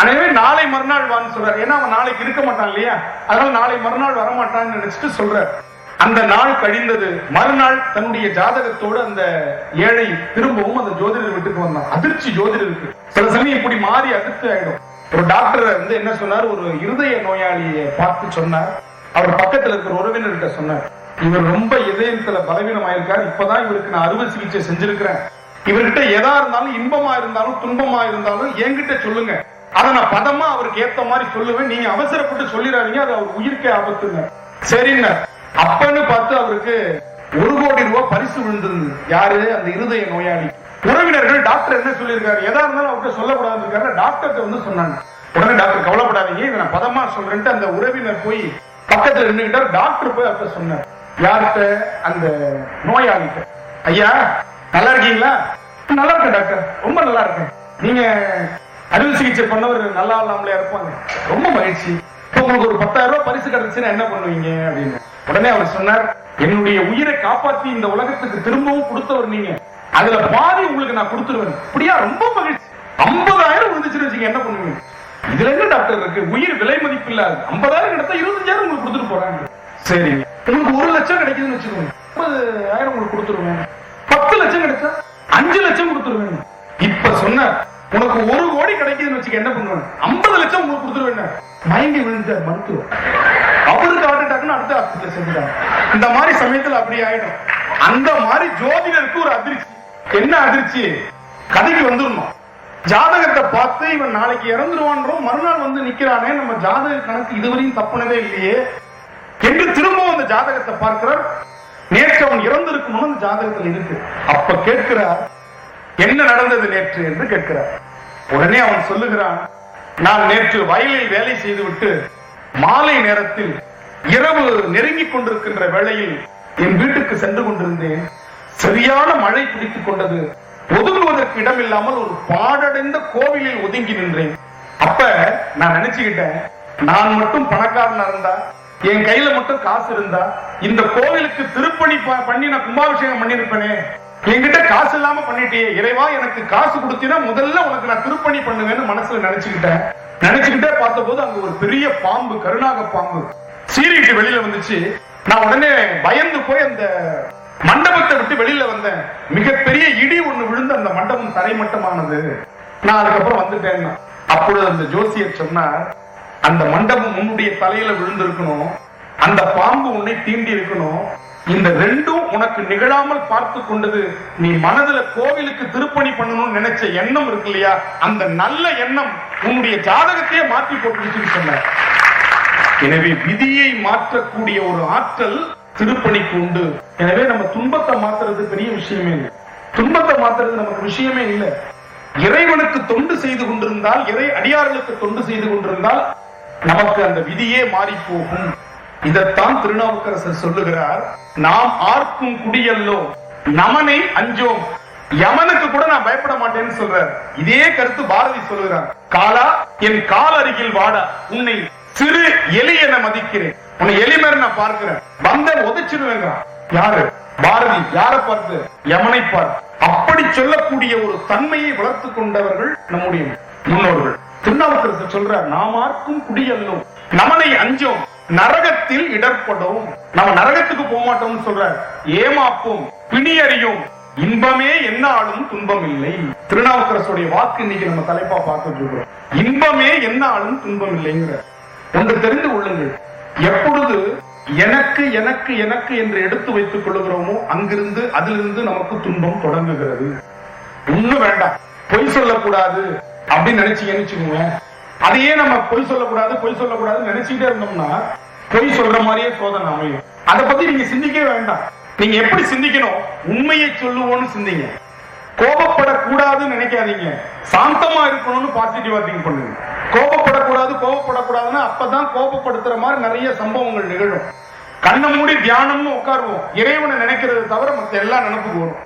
Speaker 1: எனவே நாளை மறுநாள் வான்னு சொல்றாரு. ஏன்னா அவன் நாளைக்கு இருக்க மாட்டான் இல்லையா, அதனால நாளை மறுநாள் வரமாட்டான்னு நினைச்சிட்டு சொல்றாரு. அந்த நாள் கழிந்தது. மறுநாள் தன்னுடைய ஜாதகத்தோடு அந்த ஏழை திரும்பவும் அந்த ஜோதிடர் வீட்டுக்கு வந்தான். அதிர்ச்சி ஜோதிடருக்கு. சில சமயம் இப்படி மாறி அதிர்ச்சி ஆயிடும். ஒரு டாக்டர் வந்து என்ன சொன்னார், ஒரு இருதய நோயாளியை பார்த்து சொன்னார். அவர் பக்கத்துல இருக்கிற உறவினர்கிட்ட சொன்னார், இவர் ரொம்ப இதயத்துல பலவீனம் ஆயிருக்காரு, இப்பதான் இவருக்கு நான் அறுவை சிகிச்சை செஞ்சிருக்கிறேன், இவர்கிட்ட எதா இருந்தாலும் இன்பமா இருந்தாலும் துன்பமா இருந்தாலும் என்கிட்ட சொல்லுங்க, அதை நான் பதமா அவருக்கு ஏத்த மாதிரி சொல்லுவேன், நீங்க அவசரப்பட்டு சொல்லிடாதீங்க, அது அவர் உயிருக்கே ஆபத்துங்க. சரிங்க. அப்பன்னு பார்த்து அவருக்கு 1 கோடி ரூபாய் பரிசு விழுந்தது. யாரு? அந்த இருதய நோயாளி. உறவினர்கள் டாக்டர் என்ன சொல்லியிருக்காரு, எதா இருந்தாலும் அவர்கிட்ட சொல்லக்கூடாது டாக்டர்கிட்ட வந்து சொன்னாங்க. உடனே டாக்டர் கவலைப்படாதீங்க, இதை நான் பதமா சொல்றேன்ட்டு அந்த உறவினர் போய் பக்கத்துல நின்றுகிட்டார். டாக்டர் போய் அவர்கிட்ட சொன்னார். யார்கிட்ட? அந்த நோயாளிகிட்ட. ஐயா நல்லா இருக்கீங்களா? நல்லா இருக்கேன் டாக்டர், ரொம்ப நல்லா இருக்கேன். நீங்க அறுவை சிகிச்சை பண்ணவர் நல்லா இல்லாமலே இருப்பாங்க, ரொம்ப மகிழ்ச்சி. உங்களுக்கு ஒரு 10,000 ரூபாய் பரிசு கிடைச்சுன்னா என்ன பண்ணுவீங்க அப்படின்னு. உடனே அவர் சொன்னார், என்னுடைய உயிரை காப்பாற்றி இந்த உலகத்துக்கு திரும்பவும் கொடுத்தவர் நீங்க, அதுல பாதி உங்களுக்கு நான் கொடுத்துருவேன். அப்படியா? ரொம்ப மகிழ்ச்சி. 50,000 விழுந்துச்சுன்னு வச்சுங்க, என்ன பண்ணுவீங்க? இதுல என்ன டாக்டர் இருக்கு, உயிர் விலை மதிப்பு இல்லாது. 50,000 கிடைத்தா 25,000 உங்களுக்கு கொடுத்துட்டு போறாங்க. சரிங்க. உங்களுக்கு 1 லட்சம் கிடைக்குதுன்னு வச்சுக்கோங்க, 50,000 உங்களுக்கு கொடுத்துருவேன். 10 லட்சம் கிடைச்சா 5 லட்சம் கொடுத்துருவேன். இப்ப சொன்ன உனக்கு 1 கோடி கிடைக்குதுன்னு வச்சுக்க, என்ன பண்ணுவேன்? 50 லட்சம் உங்களுக்கு கொடுத்துருவேன். மயங்கி விழுந்த மருத்துவர் அவருக்கு ஹார்ட் அட்டாக்னு அடுத்த ஹாஸ்பிட்டல் செஞ்சுட்டாங்க. இந்த மாதிரி சமயத்தில் அப்படி ஆயிடும். அந்த மாதிரி ஜோதிடருக்கு ஒரு அதிர்ச்சி. என்ன அதிர்ச்சி? கதைக்கு வந்துடணும். ஜாதகத்தை பார்த்து இவன் நாளைக்கு இறந்துருவான்றோம், மறுநாள் வந்து நிக்கிறானே, நம்ம ஜாதக கணக்கு இதுவரையும் தப்புனதே இல்லையே என்று திரும்பவும் அந்த ஜாதகத்தை பார்க்கிறார். நேற்று அவன் இறந்திருக்கணும்னு அந்த ஜாதகத்தில் இருக்கு. அப்ப கேட்கிறார், என்ன நடந்தது நேற்று என்று கேட்கிறார். உடனே அவன் சொல்லுகிறான், நான் நேற்று வயலில் வேலை செய்துவிட்டு மாலை நேரத்தில் இரவு நெருங்கிக் கொண்டிருக்கின்ற வேளையில் என் வீட்டுக்கு சென்று கொண்டிருந்தேன். சரியான மழை பிடித்துக் கொண்டது. ஒதுங்குவதற்கு இடம் இல்லாமல் ஒரு பாழடைந்த கோவிலில் ஒதுங்கி நின்றேன். அப்ப நான் நினைச்சுக்கிட்டேன், நான் மட்டும் பணக்காரனா இருந்தா, என் கையில மட்டும் காசு இருந்தா, இந்த கோவிலுக்கு திருப்பணி பண்ணி நான் கும்பாபிஷேகம் பண்ணிருப்பேனே. என்கிட்ட காசு இல்லாம பண்ணிட்டே, இறைவா எனக்கு காசு கொடுத்தீங்கன்னா முதல்ல உனக்கு நான் திருப்பணி பண்ணுவேன்னு மனசுல நினைச்சுக்கிட்டே பார்த்த போது அங்க ஒரு பெரிய பாம்பு, கருணாக பாம்பு சீறிட்டு வெளியில வந்துச்சு. நான் உடனே பயந்து போய் அந்த மண்டபத்தை விட்டு வெளியில வந்தேன். மிகப்பெரிய இடி ஒண்ணு விழுந்து அந்த மண்டபம் தரைமட்டமானது. நான் அதுக்கப்புறம் வந்துட்டேன். அப்பொழுது அந்த ஜோசியர் சொன்னார், அந்த மண்டபம் உன்னுடைய தலையில விழுந்திருக்கணும், அந்த பாம்பு உன்னை தீண்டி இருக்கணும், இந்த ரெண்டும் உனக்கு நிகழாமல் பார்த்து கொண்டது நீ மனதுல கோவிலுக்கு திருப்பணி பண்ணணும்னு நினைச்ச எண்ணம் இருக்கு இல்லையா, அந்த நல்ல எண்ணம் உன்னுடைய ஜாதகத்தையே மாற்றி போட்டுச்சுன்னு சொன்ன. எனவே விதியை மாற்றக்கூடிய ஒரு ஆற்றல் திருப்பணிக்கு உண்டு. எனவே நம்ம துன்பத்தை மாத்துறது பெரிய விஷயமே இல்லை. துன்பத்தை மாத்துறது நமக்கு விஷயமே இல்லை. இறைவனுக்கு தொண்டு செய்து கொண்டிருந்தால், இறை அடியார்களுக்கு தொண்டு செய்து கொண்டிருந்தால் நமக்கு அந்த விதியே மாறி போகும். இதைத்தான் திருநாவுக்கரசர் சொல்லுகிறார், நாம் ஆர்க்கும் குடியல்லோ நமனை அஞ்சோம், யமனுக்கு கூட நான் பயப்பட மாட்டேன்னு சொல்றார். இதே கருத்து பாரதி சொல்லுகிறார், காலா என் கால் அருகில் வாடா, உன்னை சிறு எலி என மதிக்கிறேன், உன்னை எலி மாதிரி நான் பார்க்கிறேன், வந்த உதைச்சிடுவேங்கிறான். யாரு? பாரதி. யாரை பார்த்து? யமனை பார்த்து. அப்படி சொல்லக்கூடிய ஒரு தன்மையை வளர்த்து கொண்டவர்கள் நம்முடைய முன்னோர்கள். திருநாவுக்கரசர் சொல்றார், நாமார்க்கும் குடியல்லும் நமனை அஞ்சோம் நரகத்தில் இடர்படும். நம்ம நரகத்துக்கு போக மாட்டோம்னு சொல்றார். ஏமாப்போம் பிணியறியும் இன்பமே என்னாலும் துன்பம் இல்லை. திருநாவுக்கரசுடைய வாக்கு இன்னைக்கு நம்ம தலைப்பா பார்த்துட்டு இருக்கோம். இன்பமே என்னாலும் துன்பம் இல்லைங்கிற ஒன்று தெரிந்து கொள்ளுங்கள். எப்பொழுது எனக்கு எனக்கு எனக்கு என்று எடுத்து வைத்துக் கொள்ளுகிறோமோ அங்கிருந்து அதிலிருந்து நமக்கு துன்பம் தொடங்குகிறது. ஒண்ணும் வேண்டாம், பொய் சொல்லக்கூடாது அப்படின்னு நினைச்சீங்கன்னு, அதையே நம்ம பொய் சொல்லக்கூடாதுன்னு நினைச்சுட்டே இருந்தோம்னா பொய் சொல்ற மாதிரியே சோதனை அமையும். அதை பத்தி நீங்க சிந்திக்கவே வேண்டாம். நீங்க எப்படி சிந்திக்கணும்? உண்மையை சொல்லுவோம்னு சிந்திங்க. கோபப்படக்கூடாதுன்னு நினைக்காதீங்க, சாந்தமா இருக்கணும்னு பாசிட்டிவா திங்க் பண்ணுங்க. கோபப்படக்கூடாதுன்னா அப்பதான் கோபப்படுத்துற மாதிரி நிறைய சம்பவங்கள் நிகழும். கண்ணை மூடி தியானம்னு உட்காருவோம், இறைவனை நினைக்கிறது தவிர மத்த எல்லாம் நினைப்புக்கு வரும்.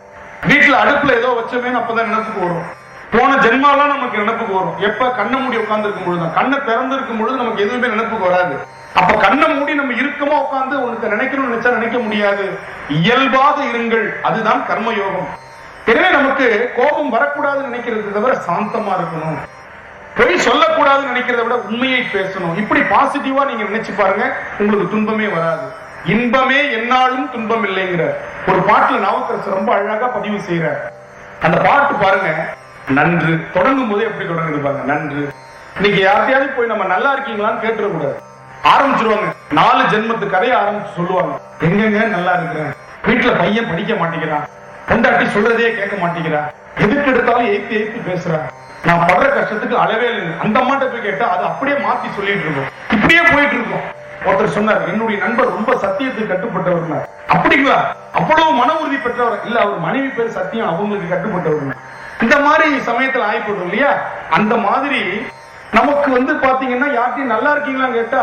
Speaker 1: வீட்டுல அடுப்புல ஏதோ வச்சோமே அப்பதான் நினைப்புக்கு வரும். போன ஜென்மாலாம் நமக்கு நினைப்புக்கு வரும். எப்ப கண்ணை மூடி உட்கார்ந்து இருக்கும் பொழுதுதான். கண்ணை திறந்து இருக்கும் பொழுது நமக்கு எதுவுமே நினைப்புக்கு வராது. அப்ப கண்ணை மூடி நம்ம இருக்கமா உட்கார்ந்து உனக்கு நினைக்கணும்னு நினைச்சா நினைக்க முடியாது. இயல்பாக இருங்கள், அதுதான் கர்மயோகம். எனவே நமக்கு கோபம் வரக்கூடாதுன்னு நினைக்கிறது தவிர சாந்தமா இருக்கணும். பொய் சொல்லக்கூடாதுன்னு நினைக்கிறத விட உண்மையை பேசணும். இப்படி பாசிட்டிவா நீங்க நினைச்சு பாருங்க, உங்களுக்கு துன்பமே வராது. இன்பமே என்னாலும் துன்பம் இல்லைங்கிற ஒரு பாட்டுல நாவுக்கரசர் ரொம்ப அழகா பதிவு செய்யறார். அந்த பாட்டு பாருங்க, நன்று. தொடங்கும் போதே எப்படி தொடங்குது பாருங்க, நன்று. இன்னைக்கு யார்கிட்டயாவது போய் நம்ம நல்லா இருக்கீங்களான்னு கேட்டுறக்கூடாது. ஆரம்பிச்சிருவாங்க, 4 ஜென்மத்து கதையை ஆரம்பிச்சு சொல்லுவாங்க. எங்கெங்க நல்லா இருக்கிறேன், வீட்டுல பையன் படிக்க மாட்டேங்கிறான், பொண்டாட்டி சொல்றதே கேட்க மாட்டேங்கிறா, எதுக்கு எடுத்தாலும் எய்த்து பேசுறா, நான் படுற கஷ்டத்துக்கு அளவே இல்லை. அந்த அம்மாட்ட போய் கேட்டா அது அப்படியே மாத்தி சொல்லிட்டு இருக்கோம். இப்படியே போயிட்டு இருக்கோம். ஒருத்தர் சொன்னார், என்னுடைய நண்பர் ரொம்ப சத்தியத்துக்கு கட்டுப்பட்டவர். அப்படிங்களா? அவ்வளவு மன உறுதி பெற்றவர் இல்ல, அவர் மனைவி பேர் சத்தியம், அவங்களுக்கு கட்டுப்பட்டவர். இந்த மாதிரி சமயத்துல ஆயிப்படும் இல்லையா? அந்த மாதிரி நமக்கு பாத்தீங்கன்னா யார்ட்டையும் நல்லா இருக்கீங்களான்னு கேட்டா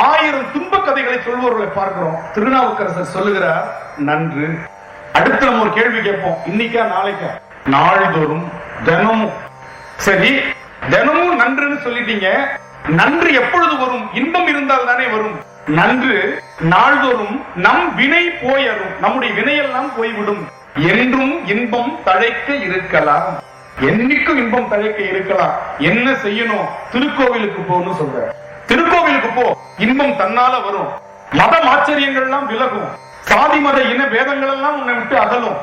Speaker 1: 1000 துன்ப கதைகளை சொல்பவர்களை பார்க்கிறோம். திருநாவுக்கரசர் சொல்லுகிறார், நன்று. அடுத்து நம்ம ஒரு கேள்வி கேட்போம், இன்னைக்கா நாளைக்கா? நாள்தோறும், தினமும். சரி, தினமும் நன்றுன்னு சொல்லிட்டீங்க, நன்று எப்பொழுது வரும்? இன்பம் இருந்தால் தானே வரும். நன்று நாள்தோறும் நம் வினை போயரும், நம்முடைய வினையெல்லாம் போய்விடும். என்றும் இன்பம் தழைக்க இருக்கலாம். என்னைக்கும் இன்பம் தழைக்க இருக்கலாம். என்ன செய்யணும்? திருக்கோவிலுக்கு போன்னு சொல்ற. திருக்கோவிலுக்கு போ, இன்பம் தன்னால வரும். மதம் ஆச்சரியங்கள் எல்லாம் விலகும். சாதி மத இன பேதங்கள் எல்லாம் உன்னை விட்டு அகலும்.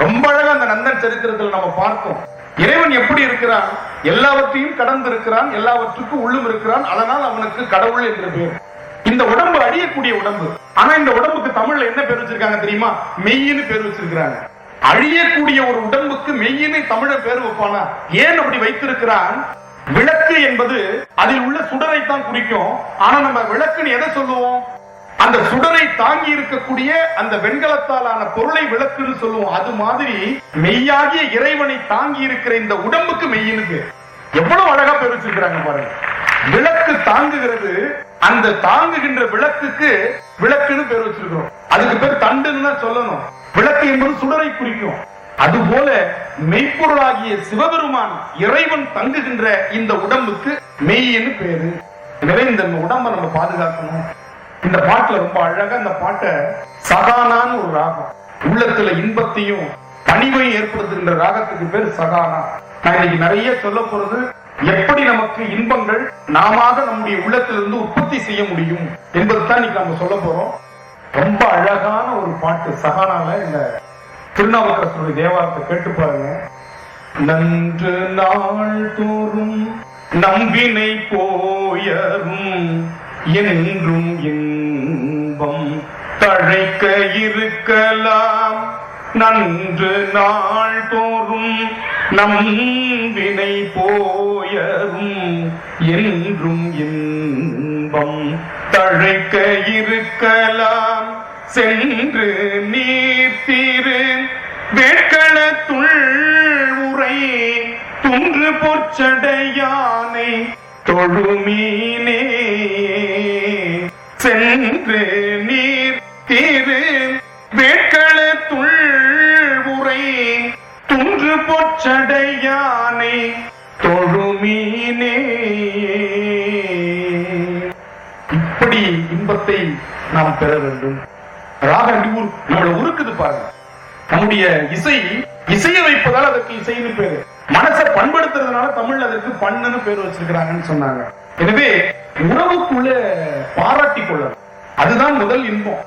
Speaker 1: ரொம்ப அழகா அந்த நந்தன் சரித்திரத்தில் நம்ம பார்த்தோம். இறைவன் எப்படி இருக்கிறான்? எல்லாவற்றையும் கடந்து இருக்கிறான், எல்லாவற்றுக்கும் உள்ளும் இருக்கிறான். அதனால் அவனுக்கு கடவுள் என்று பேர். இந்த உடம்பு அழியக்கூடிய உடம்பு. ஆனா இந்த உடம்புக்கு தமிழ்ல என்ன பேர் வச்சிருக்காங்க தெரியுமா? மெய்யின்னு பேர் வச்சிருக்கிறாங்க. அழியக்கூடிய ஒரு உடம்புக்கு மெய்யின்னு தமிழ பேர் வைப்பானா? ஏன் அப்படி வைத்திருக்கிறான்? விளக்கு என்பது அதில் உள்ள சுடரைத்தான் குறிக்கும். ஆனா நம்ம விளக்குன்னு எதை சொல்லுவோம்? அந்த சுடரை தாங்கி இருக்கக்கூடிய அந்த வெண்கலத்தாலான பொருளை விளக்குன்னு சொல்லுவோம். அது மாதிரி மெய்யாகிய இறைவனை தாங்கி இருக்கிற இந்த உடம்புக்கு மெய்யினுக்கு எவ்வளவு அழகா பேர் வச்சிருக்கிறாங்க பாருங்க. விளக்கு தாங்குகிறது, அந்த தாங்குகின்ற விளக்குக்கு விளக்குன்னு பேர் வச்சிருக்கிறோம். அதுக்கு பேர் தண்டுன்னு தான் சொல்லணும். விளக்கு என்பது சுடரை குறிக்கும். அதுபோல மெய்ப்பொருளாகிய சிவபெருமான் இறைவன் தங்குகின்ற இந்த உடம்புக்கு மெய்யின்னு பேரு. எனவே இந்த உடம்பை நம்ம பாதுகாக்கணும். இந்த பாட்டுல ரொம்ப அழகா இந்த பாட்டை சகானான்னு ஒரு ராகம், உள்ளத்துல இன்பத்தையும் பணிவையும் ஏற்படுத்துகின்ற ராகத்துக்கு பேர் சகானா. நான் இன்னைக்கு நிறைய சொல்ல போறது, எப்படி நமக்கு இன்பங்கள் நாம நம்முடைய உள்ளத்திலிருந்து உற்பத்தி செய்ய முடியும் என்பதுதான் இன்னைக்கு நம்ம சொல்ல போறோம். ரொம்ப அழகான ஒரு பாட்டு சகானால. இந்த திருநாவுக்கரசருடைய தேவாரத்தை கேட்டு பாருங்க. நன்று நாள் தோறும் நம்பினை போயரும் என்றும் இன்பம் தழைக்க இருக்கலாம். நன்று நாள் தோறும் நம்பினை போயரும் என்றும் இன்பம் தழைக்க இருக்கலாம். சென்று நீர்த்திரு வேட்களத்துள் உரை துன்று பொற்சடையானை தொழுமீனே. சென்று நீர் திரு வேட்களத்துள் உரை துன்று பொற்சடையானை தொழுமீனே. இப்படி இன்பத்தை நாம் பெற வேண்டும். ராகம் எப்படி நம்மள உருக்குது பாருங்க. நம்முடைய இசைய வைப்பதால் அதற்கு இசைன்னு பேரு. மனசை பண்படுத்துறதுனால தமிழ்ல அதற்கு பண்ணுன்னு பேர் வச்சிருக்கிறாங்கன்னு சொன்னாங்க. எனவே உறவுக்குள்ள பாராட்டி கொள்ளணும், அதுதான் முதல் இன்பம்.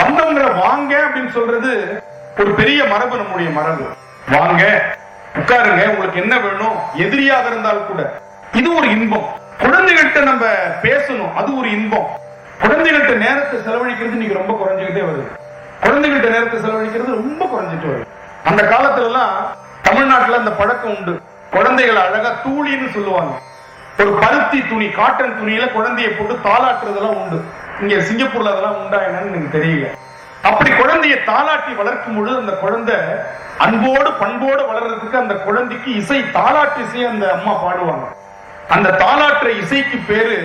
Speaker 1: வந்தவங்களை வாங்க அப்படின்னு சொல்றது ஒரு பெரிய மரபு, நம்முடைய மரபு. வாங்க, உட்காருங்க, உங்களுக்கு என்ன வேணும், எதிரியாக இருந்தால் கூட இது ஒரு இன்பம். குழந்தைகள்கிட்ட நம்ம பேசணும், அது ஒரு இன்பம். குழந்தைகள்கிட்ட நேரத்தை செலவழிக்கிறது இன்னைக்கு ரொம்ப குறைஞ்சுக்கிட்டே வருது. குழந்தைகள்கிட்ட நேரத்தை செலவழிக்கிறது ரொம்ப குறைஞ்சிட்டு வருது. அந்த காலத்துல எல்லாம் தமிழ்நாட்டுல அந்த பழக்கம் உண்டு. குழந்தைகளை அழகா தூளின்னு சொல்லுவாங்க. ஒரு பருத்தி துணி, காட்டன் துணியில குழந்தையை போட்டு தாளாட்டுறதெல்லாம் உண்டு. இங்க சிங்கப்பூர்ல அதெல்லாம் உண்டா என்னன்னு எனக்கு தெரியல. அப்படி குழந்தையை தாளாட்டி வளர்க்கும் பொழுது அந்த குழந்தை அன்போடு பண்போடு வளர்றதுக்கு அந்த குழந்தைக்கு இசை, தாளாட்டு இசை அந்த அம்மா பாடுவாங்க. அந்த தாளாட்டுற இசைக்கு பேரு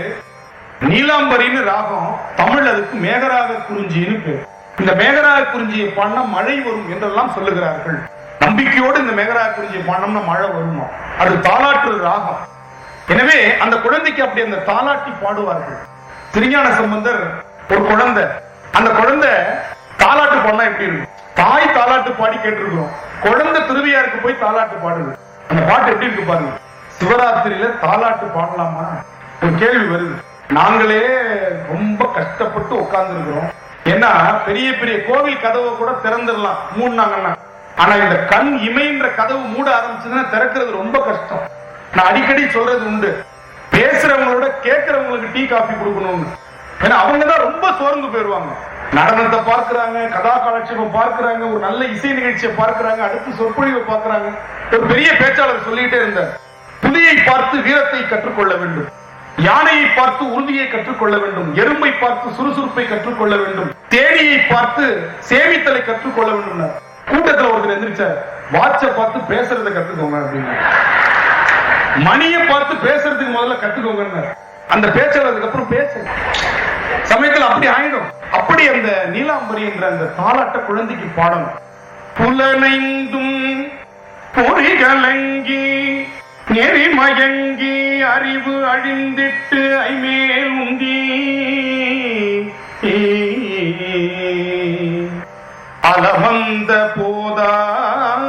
Speaker 1: நீலாம்பரின்னு ராகம். தமிழ் அதுக்கு மேகராக குறிஞ்சின்னு பேரு. இந்த மேகராக குறிஞ்சியை பாடினா மழை வரும் என்றெல்லாம் சொல்லுகிறார்கள். நம்பிக்கையோடு இந்த மேகராக குறிஞ்சியை பாடினோம்னா மழை வருமா, அது தாளாற்று ராகம். எனவே அந்த குழந்தைக்கு அப்படி அந்த தாளாட்டி பாடுவார்கள். திருஞான சம்பந்தர் ஒரு குழந்தை, அந்த குழந்தை தாளாட்டு பாடினா எப்படி இருக்கும்? தாய் தாளாட்டு பாடி கேட்டிருக்கிறோம், குழந்தை திருவியாருக்கு போய் தாளாட்டு பாடுது. அந்த பாட்டு எப்படி இருக்கு பாருங்க. சிவராத்திரியில தாளாட்டு பாடலாமா ஒரு கேள்வி வருது. நாங்களே ரொம்ப கஷ்டப்பட்டு உட்கார்ந்து இருக்கிறோம். ஏன்னா பெரிய பெரிய கோவில் கதவை கூட திறந்துடலாம் மூடினாங்கன்னா, ஆனா இந்த கண் இமைன்ற கதவு மூட ஆரம்பிச்சதுன்னா திறக்கிறது ரொம்ப கஷ்டம். நான் அடிக்கடி சொல்றது உண்டு, பேசுறவங்களோட கேட்கிறவங்களுக்கு டீ காஃபி கொடுக்கணும்னு. ஏன்னா அவங்கதான் ரொம்ப சோர்ந்து போயிருவாங்க. நடனத்தை பார்க்கிறாங்க, கதா காலட்சேபம் பார்க்கிறாங்க, ஒரு நல்ல இசை நிகழ்ச்சியை பார்க்கிறாங்க, அடுத்து சொற்பொழிவை பார்க்கிறாங்க. ஒரு பெரிய பேச்சாளர் சொல்லிட்டே இருந்தார், புலியை பார்த்து வீரத்தை கற்றுக்கொள்ள வேண்டும், யானையை பார்த்து உறுதியை கற்றுக்கொள்ள வேண்டும், எறும்பை பார்த்து சுறுசுறுப்பை கற்றுக்கொள்ள வேண்டும், தேனியை பார்த்து சேமித்தலை கற்றுக்கொள்ள வேண்டும். கூட்டத்தில் ஒருத்தர் எந்திரிச்சார், வாட்சை பார்த்து பேசுறதை கத்துக்கோங்க அப்படின்னு, மணியை பார்த்து பேசுறதுக்கு முதல்ல கத்துக்கோங்க. அந்த பேச்சாளருக்கு அப்புறம் பேச சமயத்தில் அப்படி ஆயிடும். அப்படி அந்த நீலாம்பரி என்ற அந்த தாலாட்ட குழந்தைக்கு பாடணும். புலனைந்தும் பொறிகலங்கி நெறிமயங்கி அறிவு அழிந்திட்டு ஐமேல் உந்தி அலவந்த போதாக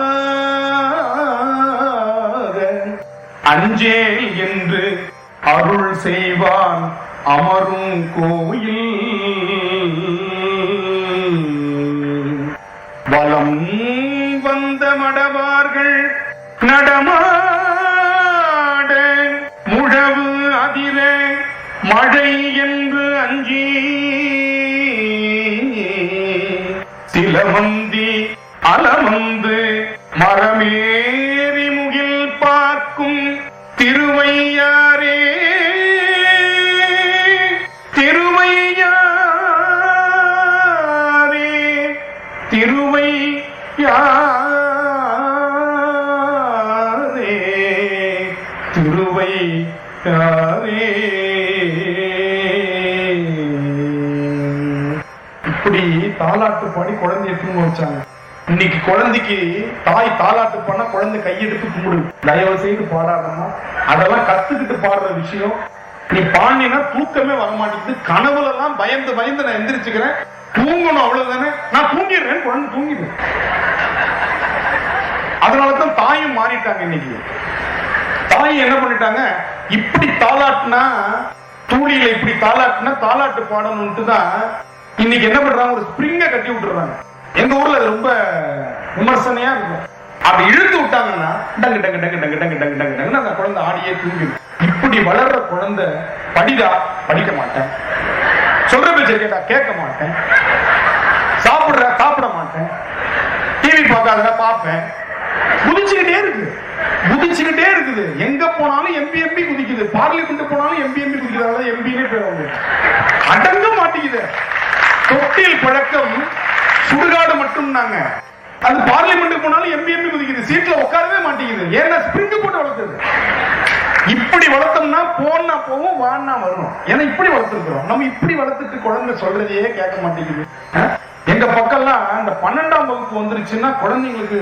Speaker 1: அஞ்சேல் என்று அருள் செய்வான் அமரும் கோயில் வலம் வந்த மடவார்கள் நடமாட முழவு அதிர மழை என்று அஞ்சி சிலவந்தி அலவந்து மரமேறி முகில் பார்க்கும் திருவையாரே இப்படி தாலாட்டு பாடி குழந்தைய தூங்க வச்சாங்க. இன்னைக்கு குழந்தைக்கு தாய் தாலாட்டு பண்ண குழந்தை கையெடுத்து கும்பிடு, தயவு செய்து பாடாதம்மா. அதெல்லாம் கத்துக்கிட்டு பாடுற விஷயம். நீ பாண்டினா தூக்கமே வரமாட்டேங்குது. கனவுல எல்லாம் பயந்து பயந்து நான் எந்திரிச்சுக்கிறேன், தூங்கணும் அவ்வளவுதானே, நான் தூங்கிடுறேன், குழந்தை தூங்கிடு. அதனாலதான் தாயும் மாறிட்டாங்க. இன்னைக்கு தாய் என்ன பண்ணிட்டாங்க, இப்படி தாலாட்டுனா தூளியில இப்படி தாலாட்டுனா தாலாட்டு பாடணும்ட்டு தான் இன்னைக்கு என்ன பண்றாங்க, ஒரு ஸ்பிரிங்க கட்டி விட்டுறாங்க. எங்க ஊர்ல அது ரொம்ப விமர்சனையா இருக்கும். அப்படி இழுத்து விட்டாங்கன்னா டங்கு டங்கு டங்கு டங்கு டங்கு டங்கு டங்கு டங்கு அந்த குழந்தை ஆடியே தூங்கிடும். இப்படி வளர்ற குழந்தை படிடா படிக்க மாட்டேன், சொல்ற பேச்ச கேட்டா கேட்க மாட்டேன், சாப்பிடுற சாப்பிட மாட்டேன், டிவி பார்க்காத பார்ப்பேன், குதிச்சுக்கிட்டே இருக்கு, குதிச்சுக்கிட்டே இருக்குது. எங்க போனாலும் எம்பி எம்பி குதிக்குது, பார்லிமெண்ட் போனாலும் எம்பி எம்பி குதிக்கிறாங்க, எம்பினே பேர் அடங்க மாட்டேங்குது. தொட்டில் பழக்கம் சுடுகாடு மட்டும் நாங்க, அது பார்லிமெண்ட் போனாலும் எம்பி எம்பி குதிக்குது, சீட்ல உட்காரவே மாட்டேங்குது. ஏன்னா ஸ்பிரிங் போட்டு வளர்த்தது. இப்படி வளர்த்தோம்னா போனா போவோம், வான்னா வரும். ஏன்னா இப்படி வளர்த்துருக்கிறோம். நம்ம இப்படி வளர்த்துட்டு குழந்தை சொல்றதையே கேட்க மாட்டேங்குது. எங்க பக்கம்லாம் இந்த 12ஆம் வகுப்பு வந்துருச்சுன்னா குழந்தைங்களுக்கு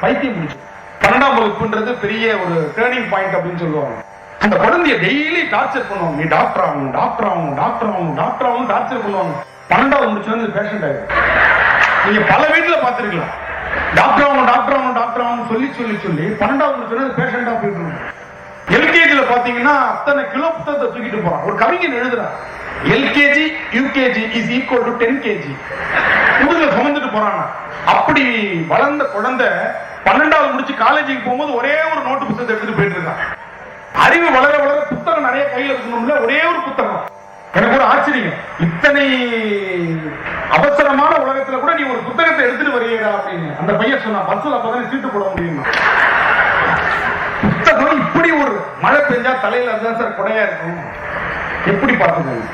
Speaker 1: பைத்தியம் முடிச்சு. 12ஆம் வகுப்புன்றது பெரிய ஒரு டேர்னிங் பாயிண்ட் அப்படின்னு சொல்லுவாங்க. அந்த குழந்தைய டெய்லி டார்ச்சர் பண்ணுவாங்க, நீ டாக்டர் ஆகணும், டாக்டர் ஆகணும், டாக்டர் ஆகணும், டாக்டர் ஆகணும் டார்ச்சர் பண்ணுவாங்க. 12ஆவது முடிச்சு பேஷண்ட் ஆயிடும். நீங்க பல வீட்டுல பாத்துருக்கலாம். டாக்டர் ஆகணும் டாக்டர் ஆகணும் டாக்டர் ஆகணும் சொல்லி சொல்லி சொல்லி 12வது சொன்னது பேஷண்டா போயிட்டு. எல்கேஜில பாத்தீங்கன்னா அத்தனை கிலோ புத்தகத்தை தூக்கிட்டு போறான். ஒரு கவிஞன் எழுதுறான், LKG UKG is equal to 10 kg முதுகுல சுமந்துட்டு போறான். அப்படி வளர்ந்த குழந்தை 12வது முடிச்சு காலேஜுக்கு போகும்போது ஒரே ஒரு நோட்டு புத்தகத்தை எடுத்துட்டு போயிட்டு இருக்கான். அறிவு வளர வளர புத்தகம் நிறைய கையில இருக்கணும்ல, ஒரே ஒரு புத்தகம். எனக்கு ஒரு ஆச்சரியம், இத்தனை அவசரமான உலகத்துல கூட நீ ஒரு புத்தகத்தை எடுத்துட்டு வருகிறா அப்படின்னு அந்த பையன் சொன்னான். பஸ்ல அப்பதான் சீட்டு போட முடியும். புத்தகம் இப்படி ஒரு மழை பெஞ்சா தலையில அதுதான் சார் கொடையா இருக்கும். எப்படி பார்த்துக்கோங்க.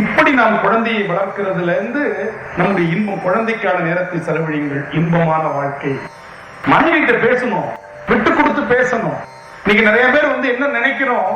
Speaker 1: இப்படி நாம் குழந்தையை வளர்க்கிறதுல இருந்து நம்முடைய இன்பம், குழந்தைக்கான நேரத்தை செலவழியுங்கள். இன்பமான வாழ்க்கை. மனைவிட்ட பேசணும், விட்டு கொடுத்து பேசணும். நீங்க நிறைய பேர் என்ன நினைக்கிறோம்,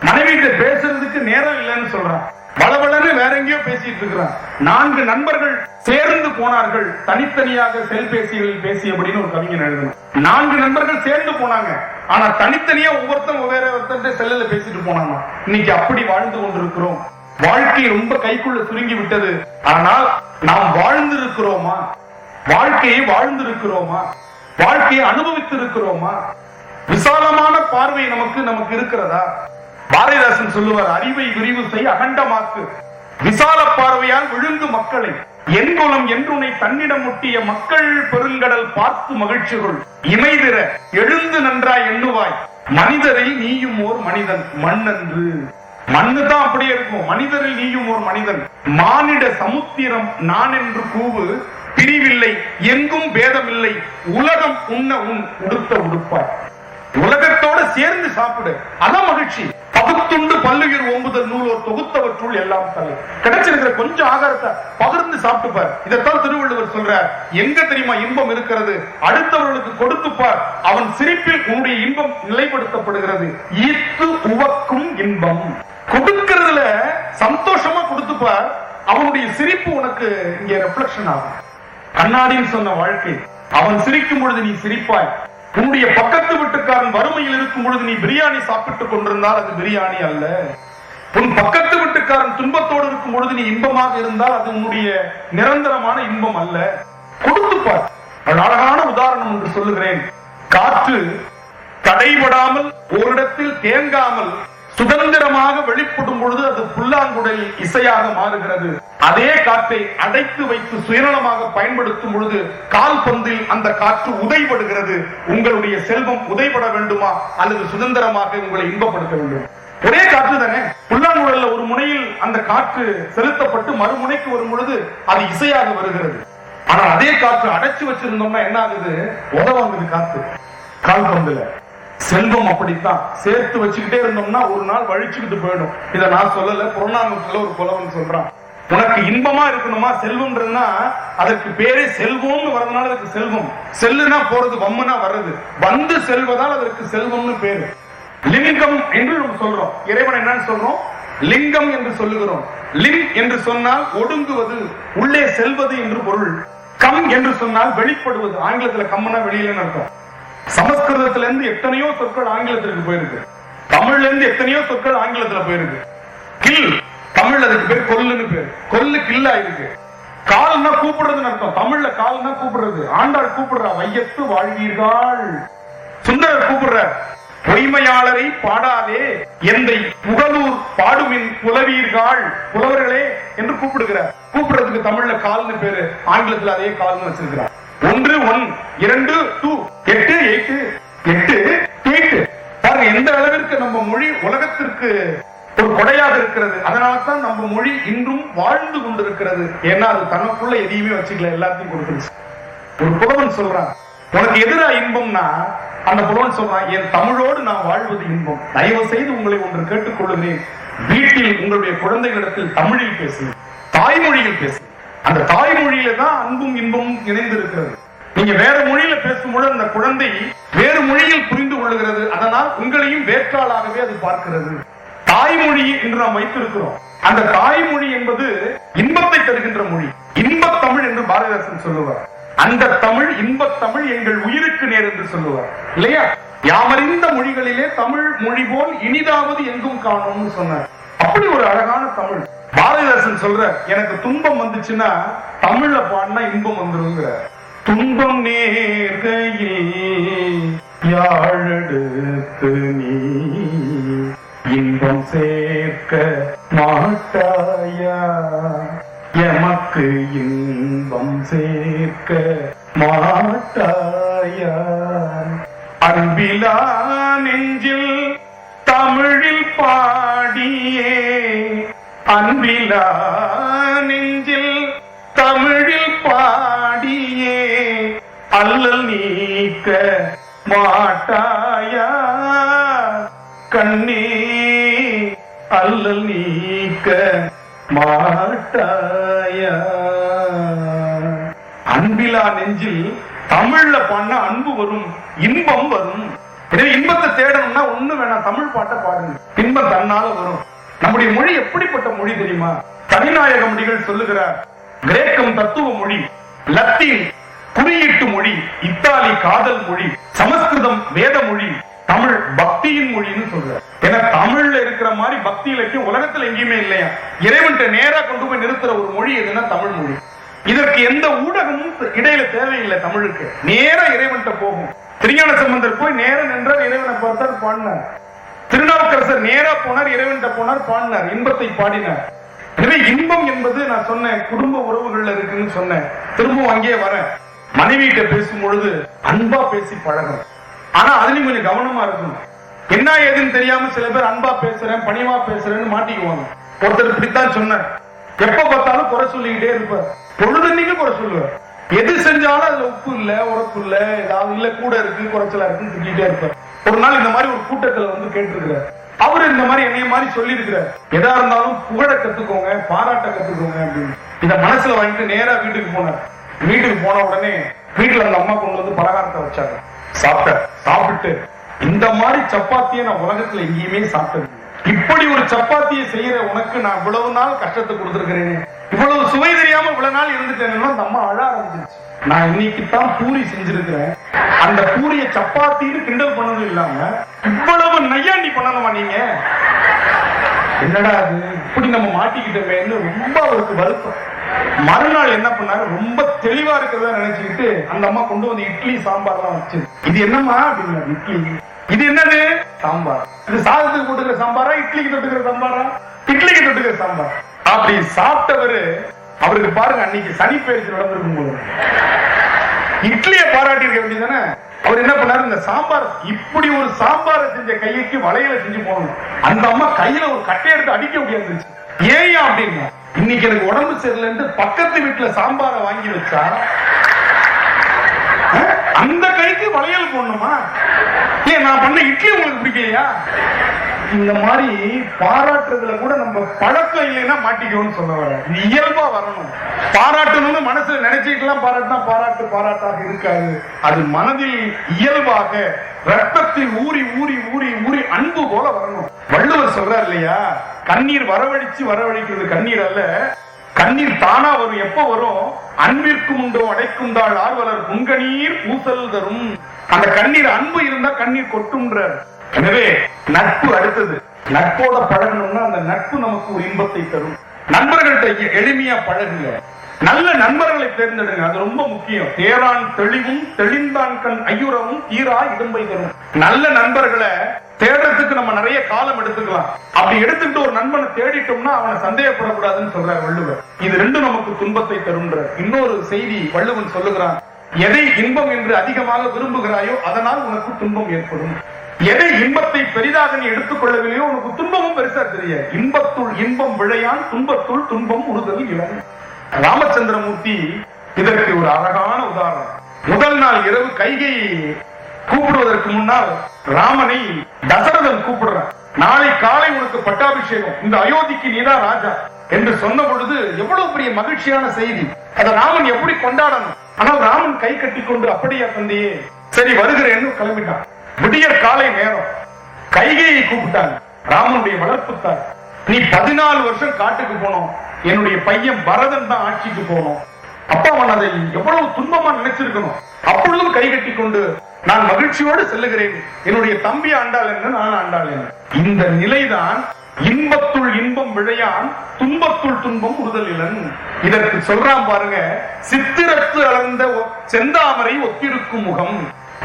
Speaker 1: மனைவிட்ட பேசுறதுக்கு நேரம் இல்லைன்னு சொல்றான். வளவளன்னு வேற எங்கேயோ பேசிட்டு இருக்கிறான். 4 நண்பர்கள் சேர்ந்து போனார்கள், தனித்தனியாக செல்பேசிகளில் பேசியபடின்னு ஒரு கவிஞன் எழுதணும். 4 நண்பர்கள் சேர்ந்து போனாங்க, ஆனா தனித்தனியா ஒவ்வொருத்தரும் வேற ஒருத்தர் செல்லுல பேசிட்டு போனாங்க. இன்னைக்கு அப்படி வாழ்ந்து கொண்டிருக்கிறோம். வாழ்க்கை ரொம்ப கைக்குள்ள சுருங்கி விட்டது. ஆனால் நாம் வாழ்ந்திருக்கிறோமா? வாழ்க்கையை வாழ்ந்திருக்கிறோமா? வாழ்க்கையை அனுபவித்திருக்கிறோமா? விசாலமான பார்வை நமக்கு இருக்கிறதா? பாரதிதாசன் சொல்லுவார், அறிவை விரிவு செய் அகண்டமாக்கு, விசால பார்வையால் விழுங்கு மக்களை, என்குலம் என்றுனை தன்னிடம் முட்டிய மக்கள் பெருங்கடல் பார்த்து மகிழ்ச்சிகள் இமைதிர எழுந்து நன்றாய் எண்ணுவாய், மனிதரில் நீயும் ஓர் மனிதன் மண்ணன்று. மண்ணு தான் அப்படியே இருக்கும். மனிதரில் நீயும் ஓர் மனிதன். மானிட சமுத்திரம் நான் என்று கூவு, பிரிவில்லை எங்கும் பேதமில்லை, உலகம் உண்ண உன் உடுத்த உடுப்பாய். உலகத்தோட சேர்ந்து சாப்பிடு, அதான் மகிழ்ச்சி. பகுத்துண்டு பல்லுயிர் ஓம்புதல் நூலோர் தொகுத்தவற்றுள் எல்லாம் தலை. கிடைச்சிருக்கிற கொஞ்சம் ஆகாரத்தை பகிர்ந்து சாப்பிட்டுப்பார். இதைத்தான் திருவள்ளுவர் சொல்றார். எங்க தெரியுமா இன்பம் இருக்கிறது? அடுத்தவர்களுக்கு கொடுத்துப்பார், அவன் சிரிப்பில் உன்னுடைய இன்பம் நிலைப்படுத்தப்படுகிறது. ஈர்த்து உவக்கும் இன்பம். கொடுக்கிறதுல சந்தோஷமா கொடுத்துப்பார், அவனுடைய சிரிப்பு உனக்கு இங்க ரெஃப்ளெக்ஷன் ஆகும். கண்ணாடின்னு சொன்ன வாழ்க்கை. அவன் சிரிக்கும் பொழுது நீ சிரிப்பாய். உன்னுடைய பக்கத்து வீட்டுக்காரன் வறுமையில் இருக்கும் பொழுது நீ பிரியாணி சாப்பிட்டுக் கொண்டிருந்தால் அது பிரியாணி அல்ல. உன் பக்கத்து வீட்டுக்காரன் துன்பத்தோடு இருக்கும் பொழுது நீ இன்பமாக இருந்தால் அது உன்னுடைய நிரந்தரமான இன்பம் அல்ல. கொடுத்துப்பார். அழகான உதாரணம் என்று சொல்லுகிறேன். காற்று தடைபடாமல் ஓரிடத்தில் தேங்காமல் சுதந்திரமாக வெளிப்படும் பொழுது அது புல்லாங்குழல் இசையாக மாறுகிறது. அதே காற்றை அடைத்து வைத்து சுயநலமாக பயன்படுத்தும் பொழுது கால்பந்தில் அந்த காற்று உதைபடுகிறது. உங்களுடைய செல்வம் உதைபட வேண்டுமா அல்லது சுதந்திரமாக உங்களை இன்பப்படுத்த வேண்டும்? ஒரே காற்று தானே. புல்லாங்குழல்ல ஒரு முனையில் அந்த காற்று செலுத்தப்பட்டு மறுமுனைக்கு வரும் பொழுது அது இசையாக வருகிறது. ஆனால் அதே காற்று அடைச்சு வச்சிருந்தோம்னா என்ன ஆகுது? உதவாங்குது காற்று. கால்பந்துல செல்வம் அப்படித்தான். சேர்த்து வச்சுக்கிட்டே இருந்தோம்னா ஒரு நாள் வழிச்சுக்கிட்டு போயிடும். இதை நான் சொல்லல, புறநானூற்றுல ஒரு புலவன் சொல்றான். உனக்கு இன்பமா இருக்கணுமா செல்வம்ன்றதுன்னா அதற்கு பேரே செல்வம்னு வரதுனால அதுக்கு செல்வம். செல்லுனா போறது, வம்முனா வர்றது, வந்து செல்வதால் அதற்கு செல்வம்னு பேரு. லிங்கம் என்று நம்ம சொல்றோம். இறைவன் என்னன்னு சொல்றோம்? லிங்கம் என்று சொல்லுகிறோம். லிங் என்று சொன்னால் ஒடுங்குவது, உள்ளே செல்வது என்று பொருள். கம் என்று சொன்னால் வெளிப்படுவது. ஆங்கிலத்துல கம்முனா வெளியிலன்னு அர்த்தம். சமஸ்கிருதத்துல இருந்து எத்தனையோ சொற்கள் ஆங்கிலத்திற்கு போயிருக்கு. தமிழ்ல இருந்து எத்தனையோ சொற்கள் ஆங்கிலத்துல போயிருக்கு. கில் தமிழ் அதுக்கு பேர் கொல்லுன்னு பேரு. கொல்லு கில்லா இருக்கு. கால்னா கூப்பிடுறதுன்னு அர்த்தம். தமிழ்ல கால்னா கூப்பிடுறது. ஆண்டாள் கூப்பிடுறா, வையத்து வாழ்வீர்கள். சுந்தரர் கூப்பிடுற, பொய்மையாளரை பாடாதே எந்தை புகழூர் பாடுமின் புலவீர்கள், புலவர்களே என்று கூப்பிடுகிறார். கூப்பிடுறதுக்கு தமிழ்ல கால்னு பேரு, ஆங்கிலத்துல அதே கால்னு வச்சிருக்கிறார். 1 1 2 2 8 8 8 8. பாருங்க எந்த அளவிற்கு நம்ம மொழி உலகத்திற்கு ஒரு கொடையாக இருக்கிறது. அதனால்தான் நம்ம மொழி இன்றும் வாழ்ந்து கொண்டிருக்கிறது. ஏன்னா அது தனக்குள்ள எதையுமே வச்சுக்கல, எல்லாத்தையும் கொடுத்துருச்சு. ஒரு புலவன் சொல்றான், உனக்கு எதிரா இன்பம்னா அந்த புலவன் சொல்றான், என் தமிழோடு நான் வாழ்வது இன்பம். தயவு செய்து உங்களை ஒன்று கேட்டுக்கொள்ளுகிறேன், வீட்டில் உங்களுடைய குழந்தைகளிடத்தில் தமிழில் பேசுங்க, தாய்மொழியில் பேசுங்க. அந்த தாய்மொழியில தான் அன்பும் இன்பமும் இணைந்து இருக்கிறது. நீங்க வேற மொழியில பேசும்போது அந்த குழந்தை வேறு மொழியில் புரிந்து கொள்ளுகிறது. அதனால் உங்களையும் வேற்றாளாகவே அது பார்க்கிறது. தாய்மொழி என்று நாம் வைத்திருக்கிறோம். அந்த தாய்மொழி என்பது இன்பத்தை தருகின்ற மொழி. இன்பத் தமிழ் என்று பாரதிதாசன் சொல்லுவார். அந்த தமிழ், இன்பத் தமிழ் எங்கள் உயிருக்கு நேர் என்று சொல்லுவார் இல்லையா? யாமறிந்த மொழிகளிலே தமிழ் மொழி போல் இனிதாவது எங்கும் காணும்னு சொன்னார். அப்படி ஒரு அழகான தமிழ். பாரதிதாசன் சொல்ற, எனக்கு துன்பம் வந்துச்சுன்னா தமிழ்ல பாடினா இன்பம் வந்துருங்கிற. துன்பம் நேர்கையில் யாழெடுத்து நீ இன்பம் சேர்க்க மாட்டாயா, எமக்கு இன்பம் சேர்க்க மாட்டாயா. அன்பிலா நெஞ்சில் தமிழில் பாடியே, அன்பிலா நெஞ்சில் தமிழில் பாடியே அல்லல் நீக்க மாட்டாயா கண்ணே, அல்லல் நீக்க மாட்டாயா. அன்பிலா நெஞ்சில் தமிழ்ல பாடினா அன்பு வரும், இன்பம் வரும். எனவே இன்பத்தை தேடணும்னா ஒண்ணு வேணாம், தமிழ் பாட்டை பாடுங்க, இன்பம் தன்னால வரும். நம்முடைய மொழி எப்படிப்பட்ட மொழி தெரியுமா? தனிநாயக மொழிகள் சொல்லுகிறார், கிரேக்கம் தத்துவ மொழி, லத்தீன் குறியீட்டு மொழி, இத்தாலி காதல் மொழி, சமஸ்கிருதம் வேத மொழி, தமிழ் பக்தியின் மொழின்னு சொல்றார். ஏன்னா தமிழ்ல இருக்கிற மாதிரி பக்தி இலக்கியம் உலகத்துல எங்கேயுமே இல்லையா. இறைவன்கிட்ட நேரா கொண்டு போய் நிறுத்துற ஒரு மொழி எதுன்னா தமிழ் மொழி. இதற்கு எந்த ஊடகமும் இடையில தேவையில்லை. தமிழுக்கு நேரா இறைவன்கிட்ட போகும். திருஞான சம்பந்தர் போய் நேர நின்றார், இறைவனை பார்த்தார், பாடினார். திருநாவுக்கரசர் நேரா போனார், இறைவன்கிட்ட போனார், பாடினார், இன்பத்தை பாடினார். எனவே இன்பம் என்பது நான் சொன்னேன் குடும்ப உறவுகள்ல இருக்குன்னு சொன்னேன். திரும்பவும் அங்கே வர மனைவியிட்ட பேசும் பொழுது அன்பா பேசி பழகணும். ஆனா அதுலயும் கொஞ்சம் கவனமா இருக்கணும். என்ன ஏதுன்னு தெரியாம சில பேர் அன்பா பேசுறேன் பணிவா பேசுறேன்னு மாட்டிக்குவாங்க. ஒருத்தர் இப்படித்தான் சொன்னார், எப்ப பார்த்தாலும் குறை சொல்லிக்கிட்டே இருப்பார், பொழுதுன்னைக்கு குறை சொல்லுவார். எது செஞ்சாலும் அதுல உப்பு இல்ல உரப்பு இல்ல ஏதாவது இல்ல கூட இருக்கு குறைச்சலா இருக்குன்னு திட்டிகிட்டே இருப்பார். ஒரு நாள் இந்த மாதிரி ஒரு கூட்டத்துல வந்து கேட்டிருக்கிறார். அவரு இந்த மாதிரி என்னைய மாதிரி சொல்லி இருக்கிறார், எதா இருந்தாலும் புகழ கத்துக்கோங்க, பாராட்ட கத்துக்கோங்க அப்படின்னு. இத மனசுல வாங்கிட்டு நேரா வீட்டுக்கு போனார். வீட்டுக்கு போன உடனே வீட்டுல அந்த அம்மா கொண்டு வந்து பலகாரத்தை வச்சாங்க. சாப்பிட்டு இந்த மாதிரி சப்பாத்தியை நான் உலகத்துல எங்கேயுமே சாப்பிட்டது, இப்படி ஒரு சப்பாத்தியை செய்யற உனக்கு நான் இவ்வளவு நாள் கஷ்டத்தை கொடுத்திருக்கிறேன், இவ்வளவு சுவை தெரியாம இவ்வளவு நாள் இருந்துட்டேன்னா அந்த அம்மா அழ ஆரம்பிச்சிருச்சு. நான் இன்னைக்கு தான் பூரி செஞ்சிருக்கிறேன், அந்த பூரிய சப்பாத்தின்னு கிண்டல் பண்ணதும் இல்லாம இவ்வளவு நையாண்டி பண்ணணுமா நீங்க, என்னடா அது இப்படி நம்ம மாட்டிக்கிட்டோமேன்னு ரொம்ப அவருக்கு வருத்தம். மறுநாள் என்ன பண்ணாரு, ரொம்ப தெளிவா இருக்கிறதா நினைச்சுக்கிட்டு அந்த அம்மா கொண்டு வந்து இட்லி சாம்பார்லாம் வச்சு, இது என்னம்மா அப்படின்னா, இட்லி. இது என்னது? சாம்பார். இது சாதத்துக்கு போட்டுக்கிற சாம்பாரா, இட்லிக்கு தொட்டுக்கிற சாம்பாரா? இட்லிக்கு தொட்டுக்கிற சாம்பார். அப்படி சாப்பிட்டவரு அவருக்கு பாருங்க அன்னைக்கு சனி பயிற்சி நடந்திருக்கும் போது இட்லியை பாராட்டி இருக்க வேண்டியதானே. அவர் என்ன பண்ணாரு, இந்த சாம்பார் இப்படி ஒரு சாம்பாரை செஞ்ச கைக்கு வளையல செஞ்சு போகணும். அந்த அம்மா கையில ஒரு கட்டை எடுத்து அடிக்க முடியாது. ஏன் அப்படின்னா, இன்னைக்கு எனக்கு உடம்பு சரியில்லைன்னு பக்கத்து வீட்டுல சாம்பாரை வாங்கி வச்சா அந்த கைக்கு வளையல் போடணுமா? ஏன் நான் பண்ண இட்லி உங்களுக்கு பிடிக்கலையா? இந்த மாதிரி பாராட்டுறதுல கூட நம்ம பழக்கம் இல்லைன்னா மாட்டிக்கணும்னு சொல்ல வர. இது இயல்பா வரணும். பாராட்டணும்னு மனசுல நினைச்சுக்கலாம் பாராட்டினா பாராட்டாக இருக்காது. அது மனதில் இயல்பாக ரத்தத்தில் ஊறி ஊறி ஊறி ஊறி அன்பு போல வரணும். வள்ளுவர் சொல்றார் இல்லையா, கண்ணீர் வரவழைக்கிறது கண்ணீர் அல்ல, கண்ணீர் தானா வரும். எப்ப வரும்? அன்பிற்கும் உண்டோ அடைக்கும் தாள் ஆர்வலர் புங்கநீர் பூசல் தரும். அந்த கண்ணீர் அன்பு இருந்தா கண்ணீர் கொட்டும்ன்றார். எனவே நட்பு அடுத்தது. நட்போட பழகணும்னா அந்த நட்பு நமக்கு ஒரு இன்பத்தை தரும். நண்பர்கள்ட்ட எளிமையா பழகுங்க, நல்ல நண்பர்களை தேர்ந்தெடுங்க, அது ரொம்ப முக்கியம். தேரான் தெளிவும் தெளிந்தான் கண் ஐயுறவும் தீரா இடும்பை தரும். நல்ல நண்பர்களை தேடுறதுக்கு நம்ம நிறைய காலம் எடுத்துக்கலாம். அப்படி எடுத்துக்கிட்டு ஒரு நண்பனை தேடிட்டோம்னா அவனை சந்தேகப்படக்கூடாதுன்னு சொல்றார் வள்ளுவர். இது ரெண்டும் நமக்கு துன்பத்தை தரும்ன்ற இன்னொரு செய்தி வள்ளுவன் சொல்லுகிறான். எதை இன்பம் என்று அதிகமாக விரும்புகிறாயோ அதனால் உனக்கு துன்பம் ஏற்படும். எதை இன்பத்தை பெரிதாக நீ எடுத்துக்கொள்ளவில்லையோ உனக்கு துன்பமும் பெருசா தெரியாது. இன்பத்துள் இன்பம் விளையான், துன்பத்துள் துன்பம் உறுதல் இளம். ராமச்சந்திரமூர்த்தி இதற்கு ஒரு அழகான உதாரணம். முதல் நாள் இரவு கைகை கூப்பிடுவதற்கு முன்னால் ராமனை தசரதன் கூப்பிடுறான். நாளை காலை உனக்கு பட்டாபிஷேகம், இந்த அயோத்திக்கு நீதான் ராஜா என்று சொன்ன பொழுது எவ்வளவு பெரிய மகிழ்ச்சியான செய்தி. அதை ராமன் எப்படி கொண்டாடணும். ஆனால் ராமன் கை கட்டி கொண்டு அப்படியா தந்தையே, சரி வருகிறேன்னு கிளம்பிட்டான். விடியற் காலை நேரம் கைகையை கூப்பிட்டாங்க. ராமனுடைய வளர்ப்பு தாய், நீ 14 வருஷம் காட்டுக்கு போனோம், என்னுடைய பையன் பரதன் தான் ஆட்சிக்கு போனோம். அப்பா அவன் அதை எவ்வளவு துன்பமா நினைச்சிருக்கணும். அப்பொழுதும் கை கட்டி கொண்டு நான் மகிழ்ச்சியோடு செல்லுகிறேன், என்னுடைய தம்பி ஆண்டாள் என்ன நான் ஆண்டாள் என்ன. இந்த நிலைதான் இன்பத்துள் இன்பம் விழையான் துன்பத்துள் துன்பம் உறுதல் இலன். இதற்கு சொல்றான் பாருங்க, சித்திரத்து அளந்த செந்தாமரை ஒத்திருக்கும் முகம்.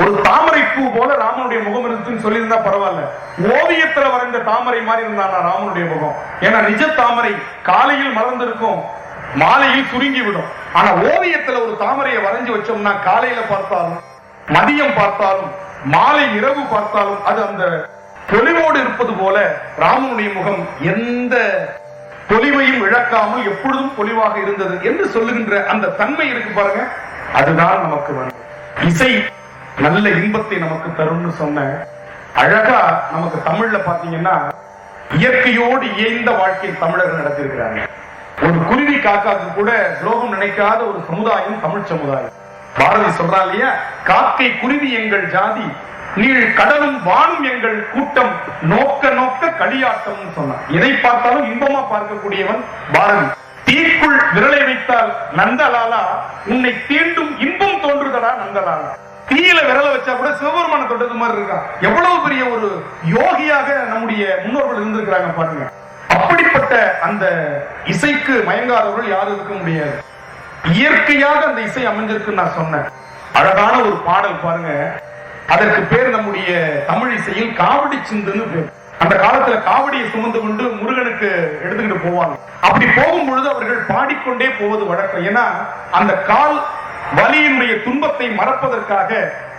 Speaker 1: ஒரு தாமரை பூ போல ராமனுடைய முகம் இருக்குன்னு சொல்லியிருந்தா பரவாயில்ல, ஓவியத்துல வரைந்த தாமரை மாதிரி இருந்தானா ராமனுடைய முகம். ஏன்னா நிஜ தாமரை காலையில் மலர்ந்திருக்கும், மாலையில் சுருங்கி விடும். ஆனா ஓவியத்துல ஒரு தாமரையை வரைஞ்சு வச்சோம்னா காலையில பார்த்தாலும் மதியம் பார்த்தாலும் மாலை இரவு பார்த்தாலும் அது அந்த பொலிவோடு இருப்பது போல ராமனுடைய முகம் எந்த பொலிவையும் இழக்காமல் எப்பொழுதும் பொலிவாக இருந்தது என்று சொல்லுகின்ற அந்த தன்மை இருக்கு பாருங்க. அதுதான் நமக்கு வேண்டும். இசை நல்ல இன்பத்தை நமக்கு தரும்னு சொன்ன அழகா நமக்கு தமிழ்ல பாத்தீங்கன்னா இயற்கையோடு இயைந்த வாழ்க்கை தமிழர்கள் நடத்திருக்கிறாங்க. ஒரு குருவி காக்காக்கு கூட துரோகம் நினைக்காத ஒரு சமுதாயம் தமிழ் சமுதாயம். பாரதி சொல்றா இல்லையா, காக்கை குருவி எங்கள் ஜாதி, நீள் கடலும் வானும் எங்கள் கூட்டம், நோக்க நோக்க களியாட்டம் சொன்னான். எதை பார்த்தாலும் இன்பமா பார்க்கக்கூடியவன் பாரதி. தீக்குள் விரலை வைத்தால் நந்தலாலா, உன்னை தீண்டும் இன்பம் தோன்றுதடா நந்தலாலா. தீயில விரல வச்சா கூட சிவபெருமான தொட்டது மாதிரி இருக்கா. எவ்வளவு பெரிய ஒரு யோகியாக நம்முடைய முன்னோர்கள் இருந்திருக்கிறாங்க பாருங்க. அப்படிப்பட்ட அந்த இசைக்கு மயங்காதவர்கள் யாரும் இருக்க முடியாது. இயற்கையாக அந்த இசை அமைஞ்சிருக்கு. நான் சொன்னேன் அழகான ஒரு பாடல் பாருங்க. அதற்கு பேர் நம்முடைய தமிழ் இசையில் காவடி சிந்துன்னு பேர். அந்த காலத்துல காவடியை சுமந்து கொண்டு முருகனுக்கு எடுத்துக்கிட்டு போவாங்க. அப்படி போகும் பொழுது அவர்கள் பாடிக்கொண்டே போவது வழக்கம். ஏன்னா அந்த கால் வலியினுடைய துன்பத்தை மறப்பதற்காக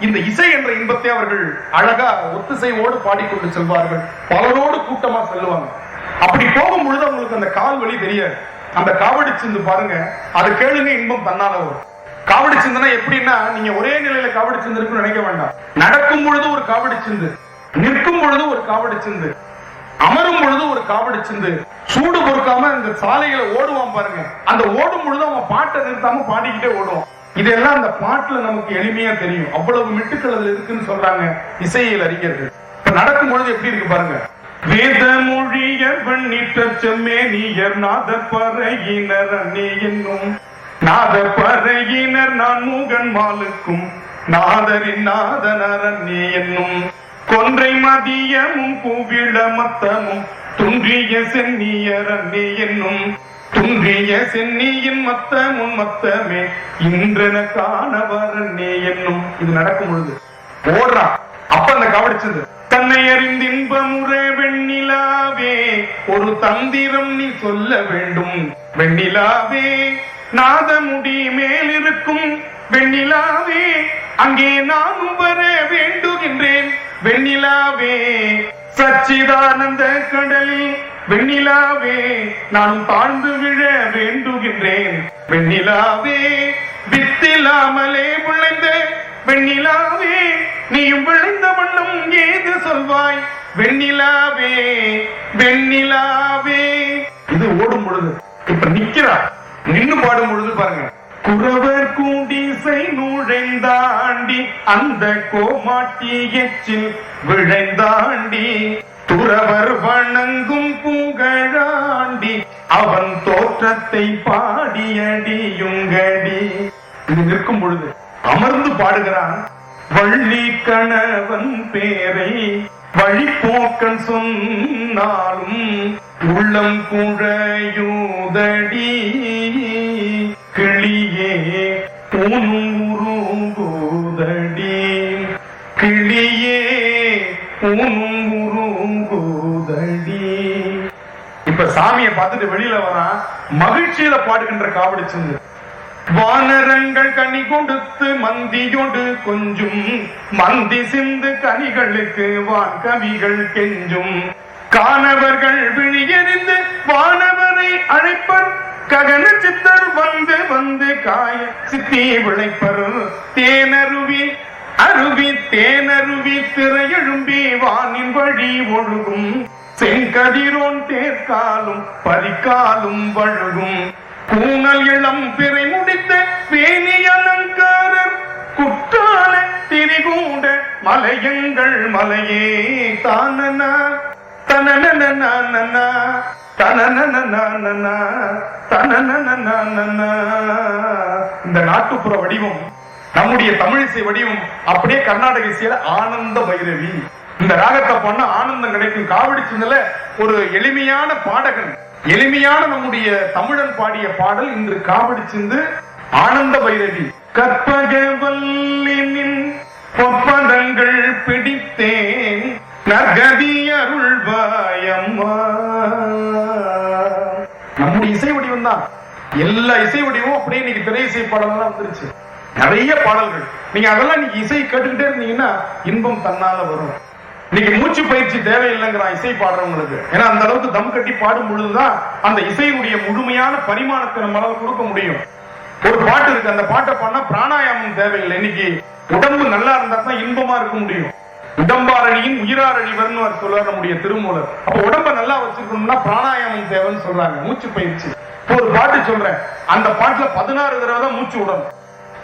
Speaker 1: இந்த இசை என்ற இன்பத்தை அவர்கள் அழகா ஒத்திசைவோடு பாடிக்கொண்டு செல்வார்கள். பலரோடு கூட்டமா செல்லுவாங்க. அப்படி போகும் பொழுது அவங்களுக்கு அந்த கால் வலி தெரியாது. அந்த காவடி சிந்து பாருங்க, அது கேளுங்க, இன்பம் தன்னால வரும். காவடி சிந்துனா எப்படின்னா, நீங்க ஒரே நிலையில காவடி சிந்து இருக்குன்னு நினைக்க வேண்டாம். நடக்கும் பொழுது ஒரு காவடி சிந்து, நிற்கும் பொழுது ஒரு காவடி சிந்து, அமரும் பொழுது ஒரு காவடி சிந்து. சூடு பொறுக்காம இந்த சாலைகளை ஓடுவான் பாருங்க. அந்த ஓடும் பொழுது அவன் பாட்டை நிறுத்தாம பாடிக்கிட்டே ஓடுவான். இதெல்லாம் அந்த பாட்டுல நமக்கு எளிமையா தெரியும். அவ்வளவு மிட்டுக்கள் அதுல இருக்குன்னு சொல்றாங்க இசையியல் அறிஞர்கள். இப்ப நடக்கும் பொழுது எப்படி இருக்கு பாருங்க. வேத மொழியர் வண்ணிட்ட செம்மேனியர் நாத பறையினர் அன்னே என்னும் நாத பறையினர் நான் மூகன் மாலுக்கும் நாதரின் நாதனர் அன்னே என்னும் கொன்றை மதியமும் கூவிள மத்தமும் துன்றிய சென்னியர் அன்னே என்னும் துன்றிய சென்னியின் மத்தமும் மத்தமே இன்றென காணவர் அன்னே என்னும். இது நடக்கும் பொழுது ஓடுறான். அப்ப அந்த காவடிச்சது தன்னை அறிந்தின்பமுறை வெண்ணிலாவே ஒரு தந்திரம் நீ சொல்ல வேண்டும் வெண்ணிலாவே, நாதமுடி மேலிருக்கும் வெண்ணிலாவே, அங்கே நானும் வர வேண்டுகின்றேன் வெண்ணிலாவே, சச்சிதானந்த கடலில் வெண்ணிலாவே நானும் தாழ்ந்து விழ வேண்டுகின்றேன் வெண்ணிலாவே, வித்தில்லாமலே விளைந்த வெண்ணிலாவே, நீயும் விளைந்த வண்ணம் ஏது சொல்வாய் வெண்ணிலாவே வெண்ணிலாவே. இது ஓடும் பொழுது. இப்ப நிக்கிறா, நின்னு பாடும் பொழுது பாருங்க. குறவர் கூண்டிசை நுழைந்தாண்டி அந்த கோமாட்டி எச்சில் விழைந்தாண்டி துறவர் வணங்கும் புகழாண்டி அவன் தோற்றத்தை பாடியடியுங்கடி. இது நிற்கும் பொழுது அமர்ந்து பாடுகிறான். வள்ளி கணவன் பேரை வழிபோக்கன் சொன்னாலும் உள்ளம் குழையூதடி, கிளியே ஊனும் உருங்குதடி, கிளியே ஊனும் உருங்குதடி. இப்ப சாமியை பார்த்துட்டு வெளியில வரான். மகிழ்ச்சியில பாடுகின்ற காவடி சிந்து. வானரங்கள் கனி கொடுத்து மந்தியோடு கொஞ்சும் மந்தி சிந்து கனிகளுக்கு வான் கவிகள் கெஞ்சும், காணவர்கள் விழியறிந்து வானவரை அழைப்பர் ககன சித்தர் வந்து வந்து காய சித்தி விளைப்பர், தேனருவி அருவி தேனருவி திரையெழும்பி வானின் வழி ஒழுகும், செங்கதிரோன் தேர்காலும் பரிகாலும் வழுகும், கூனல் இளம் பிறை முடித்த வேணி அலங்காரர் குற்றால திரிகூட மலையங்கள் மலையே தானனா தனனனா தனனனா தனனனா. இந்த நாட்டுப்புற வடிவம், நம்முடைய தமிழிசை வடிவம் அப்படியே கர்நாடக இசையில ஆனந்த பைரவி. இந்த ராகத்தை பண்ண ஆனந்தம் கிடைக்கும். காவடி சிந்தல ஒரு எளிமையான பாடகன், எளிமையான நம்முடைய தமிழன் பாடிய பாடல் இன்று காவடி சிந்து ஆனந்த பைரவி. கற்பகவல்லினின் பொற்பதங்கள் பிடித்தேன் நற்கதி அருள்வாயம்மா. நம்முடைய இசை வடிவம் தான், எல்லா இசை வடிவமும் அப்படியே இன்னைக்கு திரை இசை பாடலாம் வந்துருச்சு. நிறைய பாடல்கள் நீங்க அதெல்லாம் நீங்க இசை கேட்டுக்கிட்டே இருந்தீங்கன்னா இன்பம் தன்னால வரும். இன்னைக்கு மூச்சு பயிற்சி தேவையில்லைங்கிறான் இசை பாடுறவங்களுக்கு. ஏன்னா அந்த அளவுக்கு தம் கட்டி பாடும் பொழுதுதான் அந்த இசையினுடைய முழுமையான பரிமாணத்தை நம்மளால கொடுக்க முடியும். ஒரு பாட்டு இருக்கு, அந்த பாட்டை பாடினா பிராணாயாமம் தேவையில்லை. இன்னைக்கு உடம்பு நல்லா இருந்தா தான் இன்பமா இருக்க முடியும். உடம்பாரணியின் உயிராரணிவர்னு அவர் சொல்றாரு நம்முடைய திருமூலர். அப்ப உடம்ப நல்லா வச்சிருக்கணும்னா பிராணாயாமம் தேவைன்னு சொல்றாங்க, மூச்சு பயிற்சி. ஒரு பாட்டு சொல்றேன், அந்த பாட்டுல 16 தடவை தான் மூச்சு விடணும்.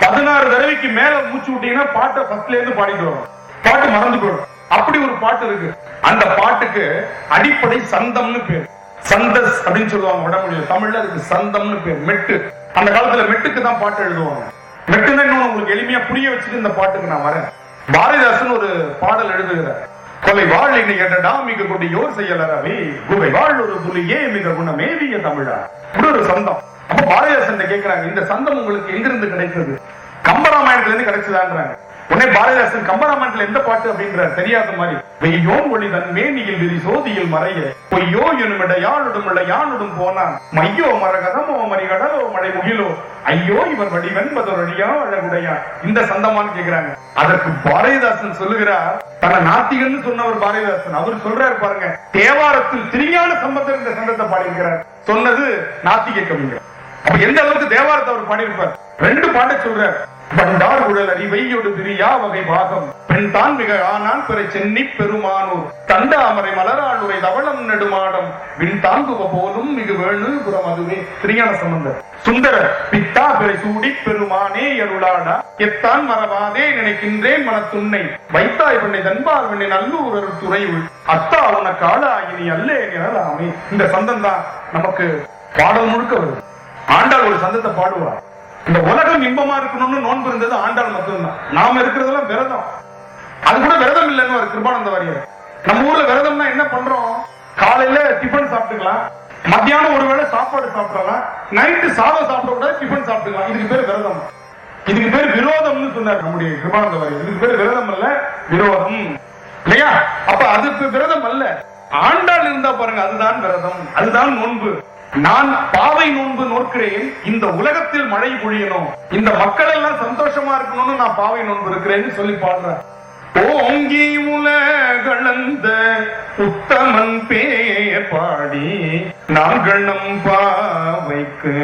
Speaker 1: 16 தடவைக்கு மேல மூச்சு விட்டீங்கன்னா பாட்டை ஃபர்ஸ்ட்ல இருந்து பாடிட்டு வரும், பாட்டு மறந்து போயிடும். அப்படி ஒரு பாட்டு இருக்கு. அந்த பாட்டுக்கு அடிப்படை சந்தம்னு பேர். சந்தஸ் அப்படின்னு சொல்லுவாங்க வடமொழியில. தமிழ்ல அதுக்கு சந்தம்னு பேர். மெட்டு. அந்த காலத்துல மெட்டுக்கு தான் பாட்டு எழுதுவாங்க. மெட்டுன்னா இன்னும் உங்களுக்கு எளிமையா புரிய வச்சுட்டு இந்த பாட்டுக்கு நான் வரேன். பாரதிதாசன் ஒரு பாடல் எழுதுகிறார். கொலை வாழ் என்னை கேட்டடா மிக கொண்டு யோர் செய்யலரவே குவை வாழ் ஒரு புலியே மிக குணமேவிய தமிழா. இப்படி ஒரு சந்தம். அப்ப பாரதிதாசன் கேட்கிறாங்க, இந்த சந்தம் உங்களுக்கு எங்கிருந்து கிடைத்தது? கம்பராமாயணத்துல இருந்து கிடைச்சதான்றாங்க. உடனே பாரதிதாசன் கம்பராமாயணத்துல எந்த பாட்டு அப்படின்ற தெரியாத மாதிரி, வெய்யோ ஒளி தன் மேனியில் விரி சோதியில் மறைய பொய்யோ எனுமிட யாழுடும் இட யானுடும் போனான் மையோ மரகதமோ மறிகடலோ மழை முகிலோ ஐயோ இவர் வடிவென்பதொடியா அழகுடையா. இந்த சந்தமான்னு கேக்குறாங்க. அதற்கு பாரதிதாசன் சொல்லுகிறார், தன்னை நாத்திகன்னு சொன்னவர் பாரதிதாசன். அவர் சொல்றாரு பாருங்க, தேவாரத்தில் திருஞான சம்பந்தர் இந்த சந்தத்தை பாடியிருக்கிறார். சொன்னது நாத்திக கவிஞர். அப்ப எந்த அளவுக்கு தேவாரத்தை அவர் பாடியிருப்பார். 2 பாட்டை சொல்றார். பண்டார் குழல் அறிவையொடு பிரியா வகை பாகம் பெண் தான் மிக ஆனான் பிற சென்னி பெருமானூர் தண்டாமரை மலராள் உரை தவளம் நெடுமாடம் விண் தாங்குவ போலும் மிகு வேணு புறம் அதுவே. திருஞான சம்பந்தர். சுந்தர பித்தா பிறை சூடி பெருமானே அருளாடா எத்தான் மறவாதே நினைக்கின்றேன் மனத்துன்னை வைத்தாய் பெண்ணை தன்பால் வெண்ணை நல்லூர் துறையுள் அத்தா உன காலா இனி அல்லே நிழலாமே. இந்த சந்தம் தான் நமக்கு பாடல் முழுக்க வருது. ஆண்டாள் ஒரு சந்தத்தை பாடுவார். இந்த உலகம் இன்பமா இருக்கணும்னு நோன்பு இருந்தது ஆண்டாள் மட்டும்தான். நாம இருக்கிறதெல்லாம் விரதம். அது கூட விரதம் இல்லைன்னு ஒரு கிருபானந்த வாரியர். நம்ம ஊர்ல விரதம்னா என்ன பண்றோம்? காலையில டிபன் சாப்பிட்டுக்கலாம், மத்தியானம் ஒருவேளை சாப்பாடு சாப்பிடலாம், நைட்டு சாதம் சாப்பிட கூட டிபன் சாப்பிட்டுக்கலாம். இதுக்கு பேர் விரதம். இதுக்கு பேர் விரோதம்னு சொன்னார் நம்முடைய கிருபானந்த வாரியர். இதுக்கு பேர் விரதம் அல்ல, விரோதம் இல்லையா? அப்ப அதுக்கு விரதம் அல்ல. ஆண்டாள் இருந்தா பாருங்க, அதுதான் விரதம், அதுதான் நோன்பு. நான் பாவை நோன்பு நோக்கிறேன், இந்த உலகத்தில் மழை பொழியணும், இந்த மக்கள் எல்லாம் சந்தோஷமா இருக்கணும்னு நான் பாவை நோன்பு இருக்கிறேன்னு சொல்லி பாடுறேன். ஓங்கி உலகளந்த உத்தமன் பேர் பாடி நாங்கள் நம் பாவைக்கு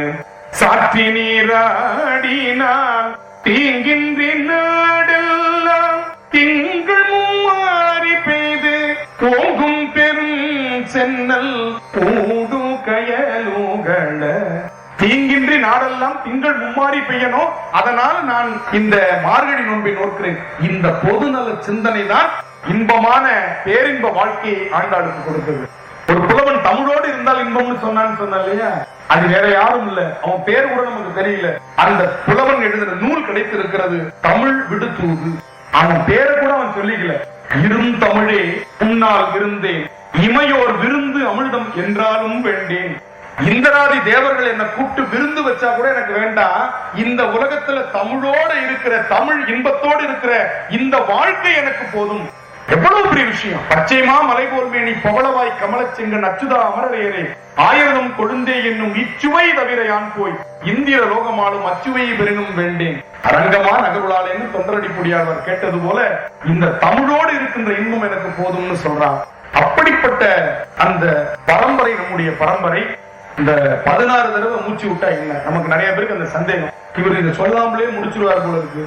Speaker 1: சாற்றி நீராடினால் தீங்கின்றி நாடெல்லாம் திங்கள் மும்மாறி பெய்து ஓங்கும் பெரும் சென்னல் ஊடு கயலுகள. தீங்கின்றி நாடெல்லாம் திங்கள் மும்மாறி பெய்யணும், அதனால் நான் இந்த மார்கழி நோன்பை நோக்கிறேன். இந்த பொதுநல சிந்தனை தான் இன்பமான பேரின்ப வாழ்க்கையை ஆண்டாளுக்கு கொடுத்தது. ஒரு புலவன் தமிழோடு இருந்தால் இன்பம்னு சொன்னான்னு சொன்ன இல்லையா, அது வேற யாரும் இல்ல, அவன் பேர் கூட நமக்கு தெரியல. அந்த புலவன் எழுதின நூல் கிடைத்திருக்கிறது, தமிழ் விடுதூது. அவன் பேரை கூட அவன் சொல்லிக்கல. இரும் தமிழே உன்னால் இருந்தேன் இமையோர் விருந்து அமிழ்தம் என்றாலும் வேண்டேன். இந்திராதி தேவர்கள் என்ன கூப்பிட்டு விருந்து வச்சா கூட எனக்கு வேண்டாம். இந்த உலகத்துல தமிழோட இருக்கிற, தமிழ் இன்பத்தோடு இருக்கிற இந்த வாழ்க்கை எனக்கு போதும். எவ்வளவு பெரிய விஷயம். பச்சைமா மலை போல்மேனி பவளவாய் கமலச்செங்கன் அச்சுதா அமரரையரே ஆயிரம் கொழுந்தே என்னும் இச்சுவை தவிர யான் போய் இந்திர லோகமாலும் அச்சுவையை பெறினும் வேண்டேன் அரங்கமா நகருளாலேன்னு தொண்டரடிப்புடியார் கேட்டது போல இந்த தமிழோடு இருக்கின்ற இன்பம் எனக்கு போதும்னு சொல்றான். அப்படிப்பட்ட அந்த பரம்பரை நம்முடைய பரம்பரை. இந்த 16 தடவை மூச்சு விட்டா என்ன? நமக்கு நிறைய பேருக்கு அந்த சந்தேகம், இவர் இதை சொல்லாமலே முடிச்சிருவார் போல இருக்கு,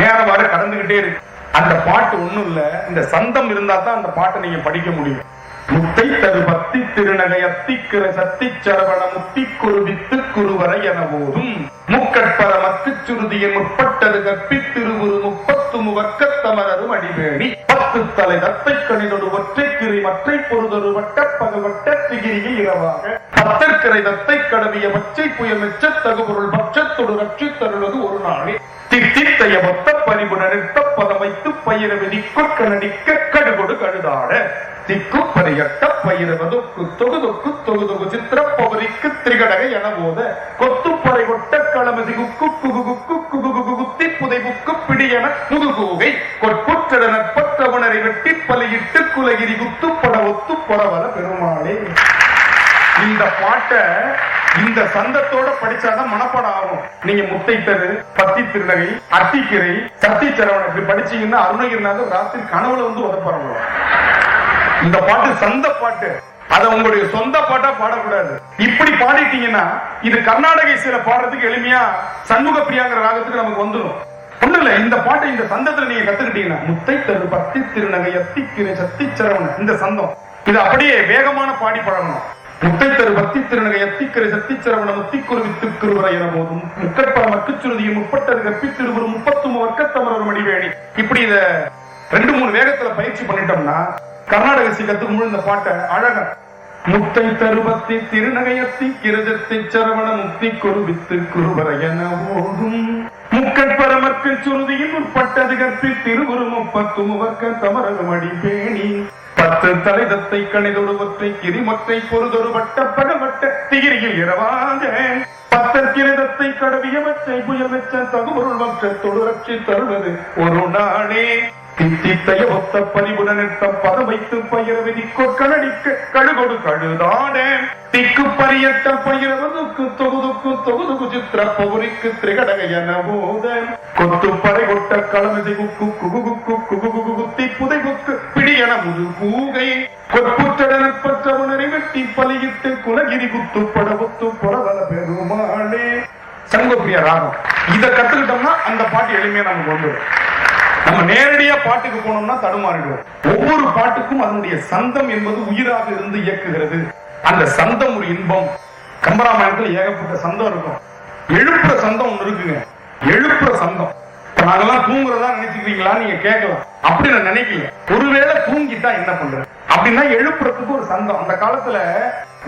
Speaker 1: நேரம் வர கடந்துகிட்டே இருக்கு. அந்த பாட்டு ஒண்ணும் இல்ல, இந்த சந்தம் இருந்தா தான் அந்த பாட்டை நீங்க படிக்க முடியும். முத்தை தரு பத்தி திருநகை அத்திக்கிற சத்தி சரவண முத்தி குரு வித்து குருவரை என போதும் முக்கட்பர மக்கு சுருதியை முற்பட்டது கற்பித்திருவுரு 30 முவக்கத்தமரும் அடிவேணி 10 தலை தத்தை கணிதொடு ஒற்றை கிரி மற்றை பொருதொரு வட்டப்பகல் வட்டத்திகிரியை இரவாக பத்தற்கரை தத்தை கடவிய பச்சை புயல் மெச்ச தகுபொருள் பட்சத்தொடு ரட்சி தருவது ஒரு நாளே தித்தித்தைய மொத்த பரிபுண நிறுத்த பதமைத்து பயிர விதிக்கொற்க நடிக்க கடுகொடு கழுதாட திக்கு பரியட்ட பயிரவதொக்கு தொகுதொக்கு தொகுதொகு சித்திர பவரிக்கு திரிகடக என போத கொத்துப்பறை கொட்ட களமதி குக்கு குகுகுக்கு குகுகுகு குத்தி புதைபுக்கு பிடியன முதுகூகை கொட்புற்றட நற்பற்றவனரை வெட்டி பலியிட்டு குலகிரி குத்து பட ஒத்து பொறவர பெருமாளே. இந்த பாட்டை இந்த சந்தத்தோட படிச்சாதான் மனப்பாடம் ஆகும். நீங்க முத்தைத்தரு, பத்தி திருநகை, அத்திக்கிரை, சத்திச்சரவணை இப்படி படிச்சீங்கன்னா அருணகிரிநாதர் ராத்திரி கனவுல வந்து உதப்பாருங்க. இந்த பாட்டு சந்த பாட்டு, அத உங்களுடைய சொந்த பாட்டா பாடக்கூடாது. இப்படி பாடிட்டீங்கன்னா இது கர்நாடக இசையில பாடுறதுக்கு எளிமையா சண்முக பிரியாங்கிற ராகத்துக்கு நமக்கு வந்துடும். ஒண்ணு இல்ல, இந்த பாட்டை இந்த சந்தத்துல நீங்க கத்துக்கிட்டீங்கன்னா முத்தைத்தரு, பத்தி திருநகை, அத்திக்கிரை, சத்திச்சரவணை இந்த சந்தம் இது அப்படியே வேகமான பாடி பழகணும். முத்தைத்தரு, பத்தி திருநகை, அத்திக்கரை, சத்திச்சரவண, முத்திக்குரு வித்துக்குருவரை என போதும் முக்கட்பா மக்குச்சுருதியும் முப்பட்டது கற்பித்திருவரு 33 வர்க்கத்தமரர் மடிவேணி. இப்படி இத 2-3 வேகத்துல பயிற்சி பண்ணிட்டோம்னா கர்நாடக கத்துக்கும் முழு இந்த பாட்டை அழகா முத்தைத்தரு, பத்தி திருநகை, அத்திக்கிரை, சத்திச்சரவண, முத்திக்குரு வித்துக்குருவரை என போதும் முக்கட்பரமற்கு சுருதியின் உட்பட்டது கற்பித்திருவரு 33 வர்க்கத்தமரர் மடிவேணி. 10 தலைதத்தை கணிதொருவற்றை கிரிமொற்றை பொறுதொரு வட்ட படவட்ட திகிரியில் இரவாத 10 கிரதத்தை கடவிய வச்சை புயல் வெச்ச தகுபொருள் வற்றத்தொடு ரட்சி தருவது ஒரு நாளே தித்தித்தைய ஒத்த பரிபுண நிறுத்த பதம் வைத்து பயிர விதிக்கொற்க நடிக்க கடுகொடு கழுதாட திக்கு பரியட்ட பயிரவதுக்கு தொகுதுக்கு தொகுதுகு சித்திர பௌரிக்கு திரிகடக என போத கொத்து பறை கொட்ட களமிசை குக்கு குகுகுக்கு குகுகுகு குத்தி புதைபுக்கு பிடியன முது கூகை கொற்புற்றட நற்பற்றவனரை வெட்டி பலியிட்டு குலகிரி குத்து படவுத்து புறவல பெருமாளே. சண்முகப்பிரியா ராகம் இத கத்துக்கிட்டோம்னா அந்த பாட்டு எளிமையா நமக்கு வந்துடும். நம்ம நேரடியா பாட்டுக்கு போனோம்னா தடுமாறிடுவோம். ஒவ்வொரு பாட்டுக்கும் அதனுடைய சந்தம் என்பது உயிராக இருந்து இயக்குகிறது. அந்த சந்தம் ஒரு இன்பம். கம்பராமாயணத்துல ஏகப்பட்ட சந்தம் இருக்கும். எழுப்புற சந்தம் ஒண்ணு இருக்குங்க. எழுப்புற சந்தம் நாங்கெல்லாம் தூங்குறதா நினைச்சுக்கிறீங்களா நீங்க கேட்கலாம். அப்படி நான் நினைக்கல. ஒருவேளை தூங்கிட்டா என்ன பண்றது அப்படின்னா எழுப்புறதுக்கு ஒரு சந்தம். அந்த காலத்துல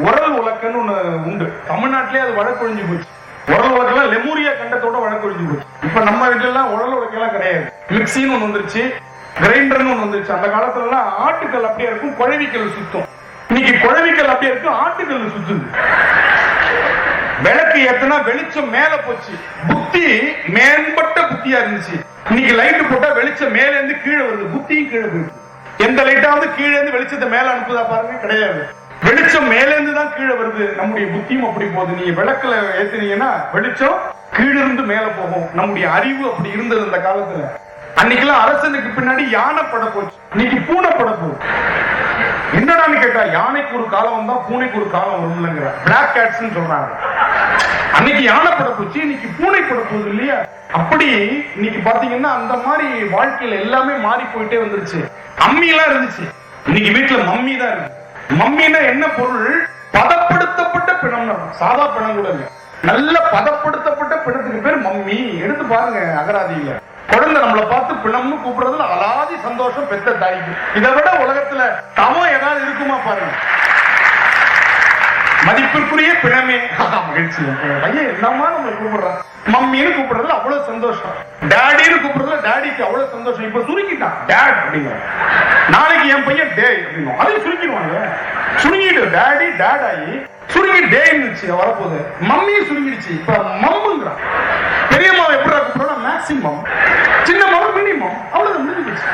Speaker 1: உரல் உலக்கன்னு ஒண்ணு உண்டு. தமிழ்நாட்டிலே அது வழக்கொழிஞ்சு போச்சு. உரல் உலக்கெல்லாம் லெமூரியா கண்டத்தோட வழக்கொழிஞ்சு போச்சு. இப்ப நம்ம வீட்டுல எல்லாம் உரல் உலக்கெல்லாம் கிடையாது. மிக்சின்னு ஒண்ணு வந்துருச்சு, கிரைண்டர்னு ஒண்ணு வந்துருச்சு. அந்த காலத்துல எல்லாம் ஆட்டுக்கல் அப்படியே இருக்கும், குழவிக்கல் சுத்தம். இன்னைக்கு குழவிக்கல் அப்படியே இருக்கும், ஆட்டுக்கல் சுத்துது. விளக்கு ஏத்தனா வெளிச்சம் மேல போச்சு. புத்தி மேம்பட்ட புத்தியா இருந்துச்சு. இன்னைக்கு லைட் போட்டா வெளிச்சம் மேல இருந்து கீழே வருது, புத்தியும் கீழே போயிடுச்சு. எந்த லைட்டாவது கீழே இருந்து வெளிச்சத்தை மேல அனுப்புதா பாருங்க? கிடையாது. வெளிச்சம் மேல இருந்து தான் கீழே வருது. நம்முடைய புத்தியும் அப்படி போகுது. நீங்க விளக்குல ஏத்துனீங்கன்னா வெளிச்சம் கீழே இருந்து மேல போகும். நம்முடைய அறிவு அப்படி இருந்தது அந்த காலத்துல. அன்னைக்கெல்லாம் அரசனுக்கு பின்னாடி யானை பட போச்சு, இன்னைக்கு பூனை பட போகுது. என்னடான்னு கேட்டா யானைக்கு ஒரு காலம் வந்தா பூனைக்கு ஒரு காலம் வரும்லங்கிற பிளாக் கேட்ஸ் சொல்றாங்க. அன்னைக்கு யானை பட போச்சு, இன்னைக்கு பூனை பட போகுது இல்லையா? அப்படி இன்னைக்கு பாத்தீங்கன்னா அந்த மாதிரி வாழ்க்கையில எல்லாமே மாறி போயிட்டே வந்துருச்சு. அம்மி எல்லாம் இருந்துச்சு, இன்னைக்கு வீட்டுல மம்மி தான் இருக்கு. மம்மினா என்ன பொருள்? பதப்படுத்தப்பட்ட பிணம். சாதா பிணம் கூட இல்ல, நல்ல பதப்படுத்தப்பட்ட பிணத்துக்கு பேர் மம்மி. எடுத்து பாருங்க அகராதியில. குழந்தை நம்மளை பார்த்து பிணம்னு கூப்பிடுறதுல அலாதி சந்தோஷம் பெத்த தாய்க்கு. இதை விட உலகத்துல தவம் ஏதாவது இருக்குமா பாருங்க. மதிப்பிற்குரிய பிணமே மகிழ்ச்சி. பையன் என்னமா நம்மளை கூப்பிடுறான், மம்மின்னு கூப்பிடுறதுல அவ்வளவு சந்தோஷம். டாடின்னு கூப்பிடுறதுல டாடிக்கு அவ்வளவு சந்தோஷம். இப்ப சுருக்கிட்டான் டேட் அப்படிங்கிற. நாளைக்கு என் பையன் டே அப்படிங்க, அதையும் சுருக்கிடுவாங்க. சுருங்கிட்டு டாடி டேட் ஆகி சுருங்கி டே இருந்துச்சு, வரப்போகுது. மம்மியும் சுருங்கிடுச்சு, இப்ப மம்முங்கிறான். பெரியம்மாவை எப்படி கூப்பிடுறோம்? மேக்சிமம். சின்னம்மாவை மினிமம். அவ்வளவு முடிஞ்சு போச்சு.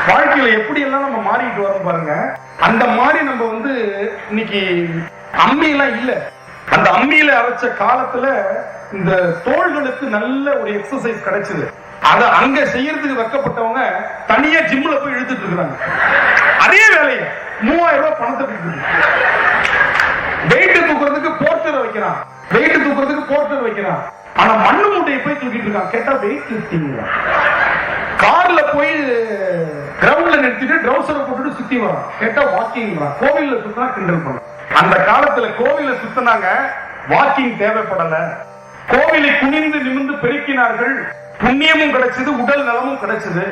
Speaker 1: வாழ்க்கையில எப்படி எல்லாம் நம்ம மாறிட்டு வரோம் பாருங்க. அந்த மாதிரி நம்ம வந்து இன்னைக்கு அம்மி எல்லாம் இல்ல. அந்த அம்மியில அரைச்ச காலத்துல இந்த தோள்களுக்கு நல்ல ஒரு எக்ஸசைஸ் கிடைச்சது. அத அங்க செய்யறதுக்கு வைக்கப்பட்டவங்க தனியா ஜிம்ல போய் இழுத்துட்டு இருக்காங்க. அதே வேலையை 3000 ரூபாய் பணத்தை கொடுக்குது. வெயிட் தூக்குறதுக்கு போர்ட்டர் வைக்கிறான், வெயிட் தூக்குறதுக்கு போர்ட்டர் வைக்கிறான். ஆனா மண்ணு மூட்டையை போய் தூக்கிட்டு இருக்கான். கேட்டா வெயிட் லிஃப்டிங். கார்ல போய் கிரவுண்ட்ல நிறுத்திட்டு ட்ரௌசரை போட்டுட்டு சுத்தி வரான். கேட்டா வாக்கிங். கோவில்ல சுத்தினா கிண்டல் பண்ண. அந்த காலத்துல கோவில சுத்தினாங்க, வாக்கிங் தேவைப்படல. கோவிலை குனிந்து நிமிர்ந்து பெருக்கினார்கள், புண்ணியமும் கிடைச்சது, உடல் நலமும் கிடைச்சது.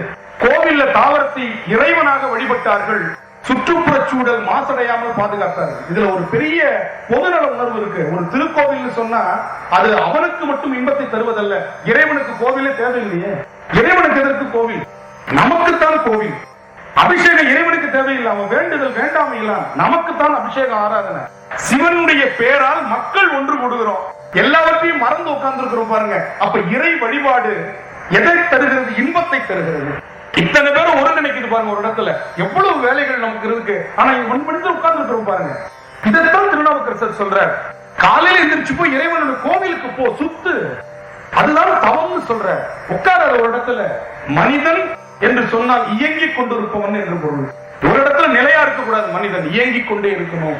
Speaker 1: கோவில்ல தாவரத்தை இறைவனாக வழிபட்டார்கள், சுற்றுப்புற சூழல் மாசடையாமல் பாதுகாத்தார். இதுல ஒரு பெரிய பொதுநல உணர்வு இருக்கு. ஒரு திருக்கோவில் சொன்னா அது அவனுக்கு மட்டும் இன்பத்தை தருவதல்ல. இறைவனுக்கு கோவிலே தேவையில்லையே. இறைவனுக்கு எதற்கு கோவில்? நமக்குத்தான் கோவில். அபிஷேகம் இறைவனுக்கு தேவையில்லை. அவன் வேண்டுதல் வேண்டாமை இல்ல, நமக்குத்தான் அபிஷேக ஆராதனை. சிவனுடைய பேரால் மக்கள் ஒன்று கூடுகிறோம். எல்லாவற்றையும் மறந்து உட்கார்ந்து இருக்கிறோம் பாருங்க. அப்ப இறை வழிபாடு எதை தருகிறது? இன்பத்தை தருகிறது. இத்தனை பேரும் ஒருங்கிணைக்குது பாருங்க. ஒரு இடத்துல எவ்வளவு வேலைகள் நமக்கு இருக்கு. ஆனா இங்க உட்கார்ந்து இருக்கிறோம் பாருங்க. இதைத்தான் திருநாவுக்கரசர் சொல்றார். காலையில எந்திரிச்சு போய் இறைவனுடைய கோவிலுக்கு போ, சுத்து. அதுதான் தவம்னு சொல்ற. உட்கார ஒரு இடத்துல. மனிதன் என்று சொன்னால் இயங்கிக் கொண்டிருப்பவன் என்று பொருள். ஒரு இடத்துல நிலையா இருக்கக்கூடாது. மனிதன் இயங்கிக் கொண்டே இருக்கணும்.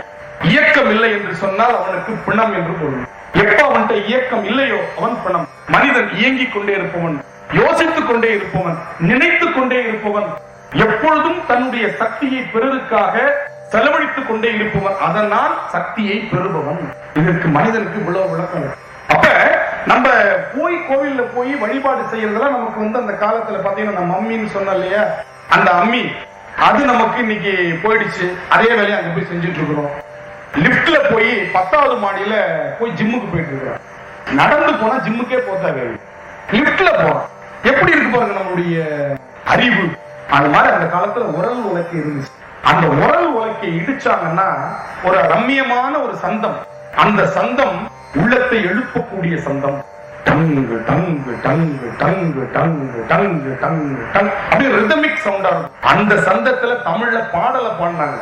Speaker 1: இயக்கம் இல்லை என்று சொன்னால் அவனுக்கு பிணம் என்று பொருள். எப்ப அவன்கிட்ட இயக்கம் இல்லையோ அவன் பிணம். மனிதன் இயங்கிக் கொண்டே இருப்பவன், யோசித்துக் கொண்டே இருப்பவன், நினைத்துக் கொண்டே இருப்பவன், எப்பொழுதும் தன்னுடைய சக்தியை பிறருக்காக செலவழித்துக் கொண்டே இருப்பவன், அதனால் சக்தியை பெறுபவன். இதற்கு மனிதனுக்கு இவ்வளவு விளக்கம். அப்ப நம்ம போய் கோவில்ல போய் வழிபாடு செய்யறதுலாம் நமக்கு அந்த காலத்துல பாத்தீங்கன்னா நம்ம அம்மின்னு சொன்ன இல்லையா, அந்த அம்மி அது நமக்கு இன்னைக்கு போயிடுச்சு. அதே வேலையை அங்க போய் செஞ்சுட்டு இருக்கிறோம். லிப்ட்ல போய் 10வது மாடியில போய் ஜிம்முக்கு போயிட்டு இருக்கிறோம். நடந்து போனா ஜிம்முக்கே போத்தாவே, லிப்ட்ல போறோம். எப்படி இருக்கு பாருங்க நம்மளுடைய அறிவு. அது மாதிரி அந்த காலத்துல உரல் உலக்கை இருந்துச்சு. அந்த உரல் உலக்கை இடிச்சாங்கன்னா ஒரு ரம்மியமான ஒரு சந்தம். அந்த சந்தம் உள்ளத்தை எழுப்பக்கூடிய சந்தம். டங்கு டங்கு டங்கு டங்கு டங்கு டங்கு டங்கு டங் அப்படி ரிதமிக் சவுண்டா இருக்கும். அந்த சந்தத்துல தமிழ்ல பாடல பாடினாங்க.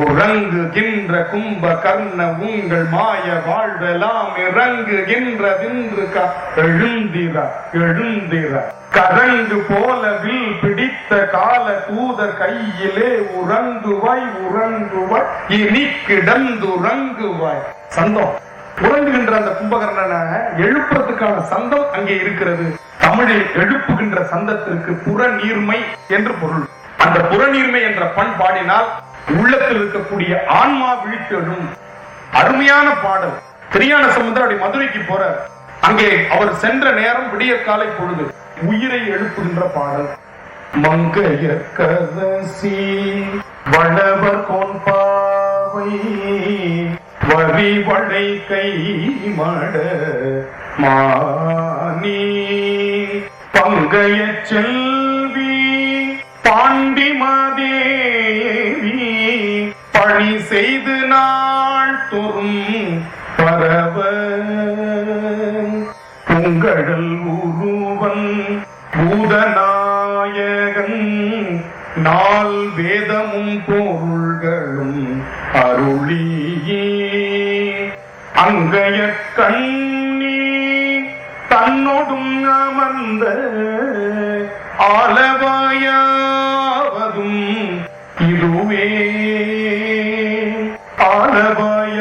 Speaker 1: உறங்குகின்ற கும்ப கர்ண உங்கள் மாய வாழ்வெல்லாம் இறங்குகின்ற எழுந்திர எழுந்திர கரங்கு போல வில் பிடித்த கால தூதர் கையிலே உறங்குவாய் உறங்குவாய் இனி கிடந்து உறங்குவாய். சந்தம் உறங்குகின்ற அந்த கும்பகர்ணனை எழுப்புறதுக்கான சந்தம் அங்கே இருக்கிறது. தமிழில் எழுப்புகின்ற சந்தத்திற்கு புறநீர்மை என்று பொருள். அந்த புறநீர்மை என்ற பண் பாடினால் உள்ளத்தில் இருக்கக்கூடிய ஆன்மா விழித்தெழும். அருமையான பாடல். திருஞான சம்பந்தர் அப்படி மதுரைக்கு போற, அங்கே அவர் சென்ற நேரம் விடிய காலை பொழுது. உயிரை எழுப்புகின்ற பாடல். மங்கையர் கரசி வளவர் கோன்பாவை வரி வளை கை மட மானி பங்கைய செல்வி பாண்டி மாதேவி பணி செய்து நாள் தோறும் பரவ பூங்கடல் உருவன் பூதநாயகன் நாள் வேதமும் பொருள்களும் அருளியே அங்கைய கண்ணி தன்னோடும் அமர்ந்த ஆலவாயாவதும் இதுவே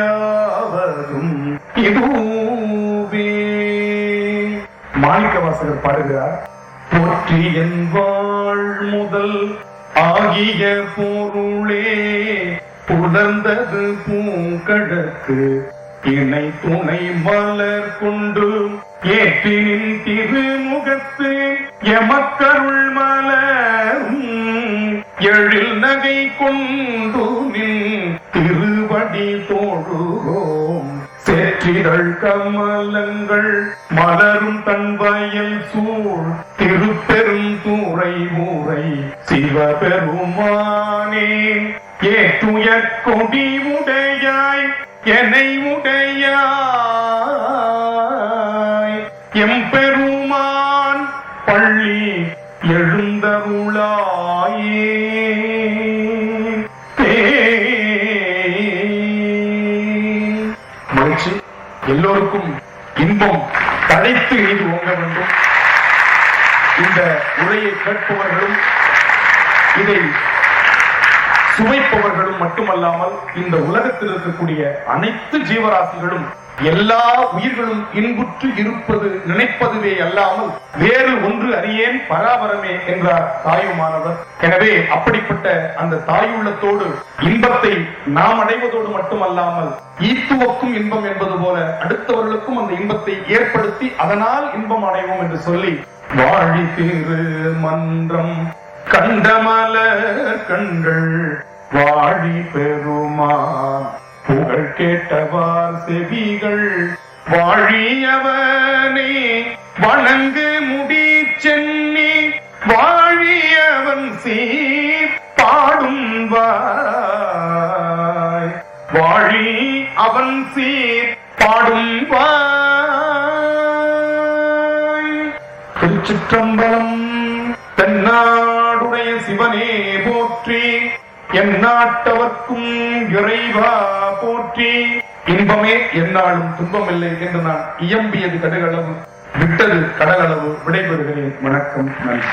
Speaker 1: ஆலவாயாவதும் இதுவே. மாணிக்கவாசகர் பாடுகிறார். போற்றி என் வாழ் முதல் ஆகிய பொருளே புலர்ந்தது பூங்கடற்கு இணை துணை மலர் கொண்டு ஏற்றினின் திருமுகத்து எமக்கருள் மலரும் எழில் நகை கொண்டு நின் திருவடி தோழுவோம். சேற்றிதழ் கமலங்கள் மலரும் தன் வயல் சூழ் திருப்பெரும் தூரை ஊரை சிவபெருமானே ஏற்றுய கொடி உடையாய் என்னை உடையாய் எம்பெருமான் பள்ளி எழுந்தருளாயே. மகிழ்ச்சி. எல்லோருக்கும் இன்பம் தழைத்து இது ஓங்க வேண்டும். இந்த உரையை கேட்பவர்களும் இதை சுவைப்பவர்களும் மட்டுமல்லாமல் இந்த உலகத்தில் இருக்கக்கூடிய அனைத்து ஜீவராசிகளும் எல்லா உயிர்களும் இன்புற்று இருப்பது நினைப்பதுவே அல்லாமல் வேறு ஒன்று அறியேன் பராபரமே என்றார் தாயுமானவர். எனவே அப்படிப்பட்ட அந்த தாயுள்ளத்தோடு இன்பத்தை நாம் அடைவதோடு மட்டுமல்லாமல் ஈத்துவக்கும் இன்பம் என்பது போல அடுத்தவர்களுக்கும் அந்த இன்பத்தை ஏற்படுத்தி அதனால் இன்பம் அடைவோம் என்று சொல்லி வாழி திரு மன்றம் கண்டமல கண்கள் வாழி பெருமான் புகழ் கேட்டவார் செவிகள் வாழியவனே வணங்கு முடி சென்னி வாழியவன் சீர் பாடும் வாய் வாழி அவன் சீர் பாடும் வாய். திருச்சிற்றம்பலம். தென்னாடுடைய சிவனே போற்றி, எந்நாட்டவர்க்கும் இறைவா போற்றி. இன்பமே எந்நாளும் துன்பமில்லை என்று நான் இயம்பியது கடகளவு, விட்டது கடகளவு. விடைபெறுகிறேன். வணக்கம், நன்றி.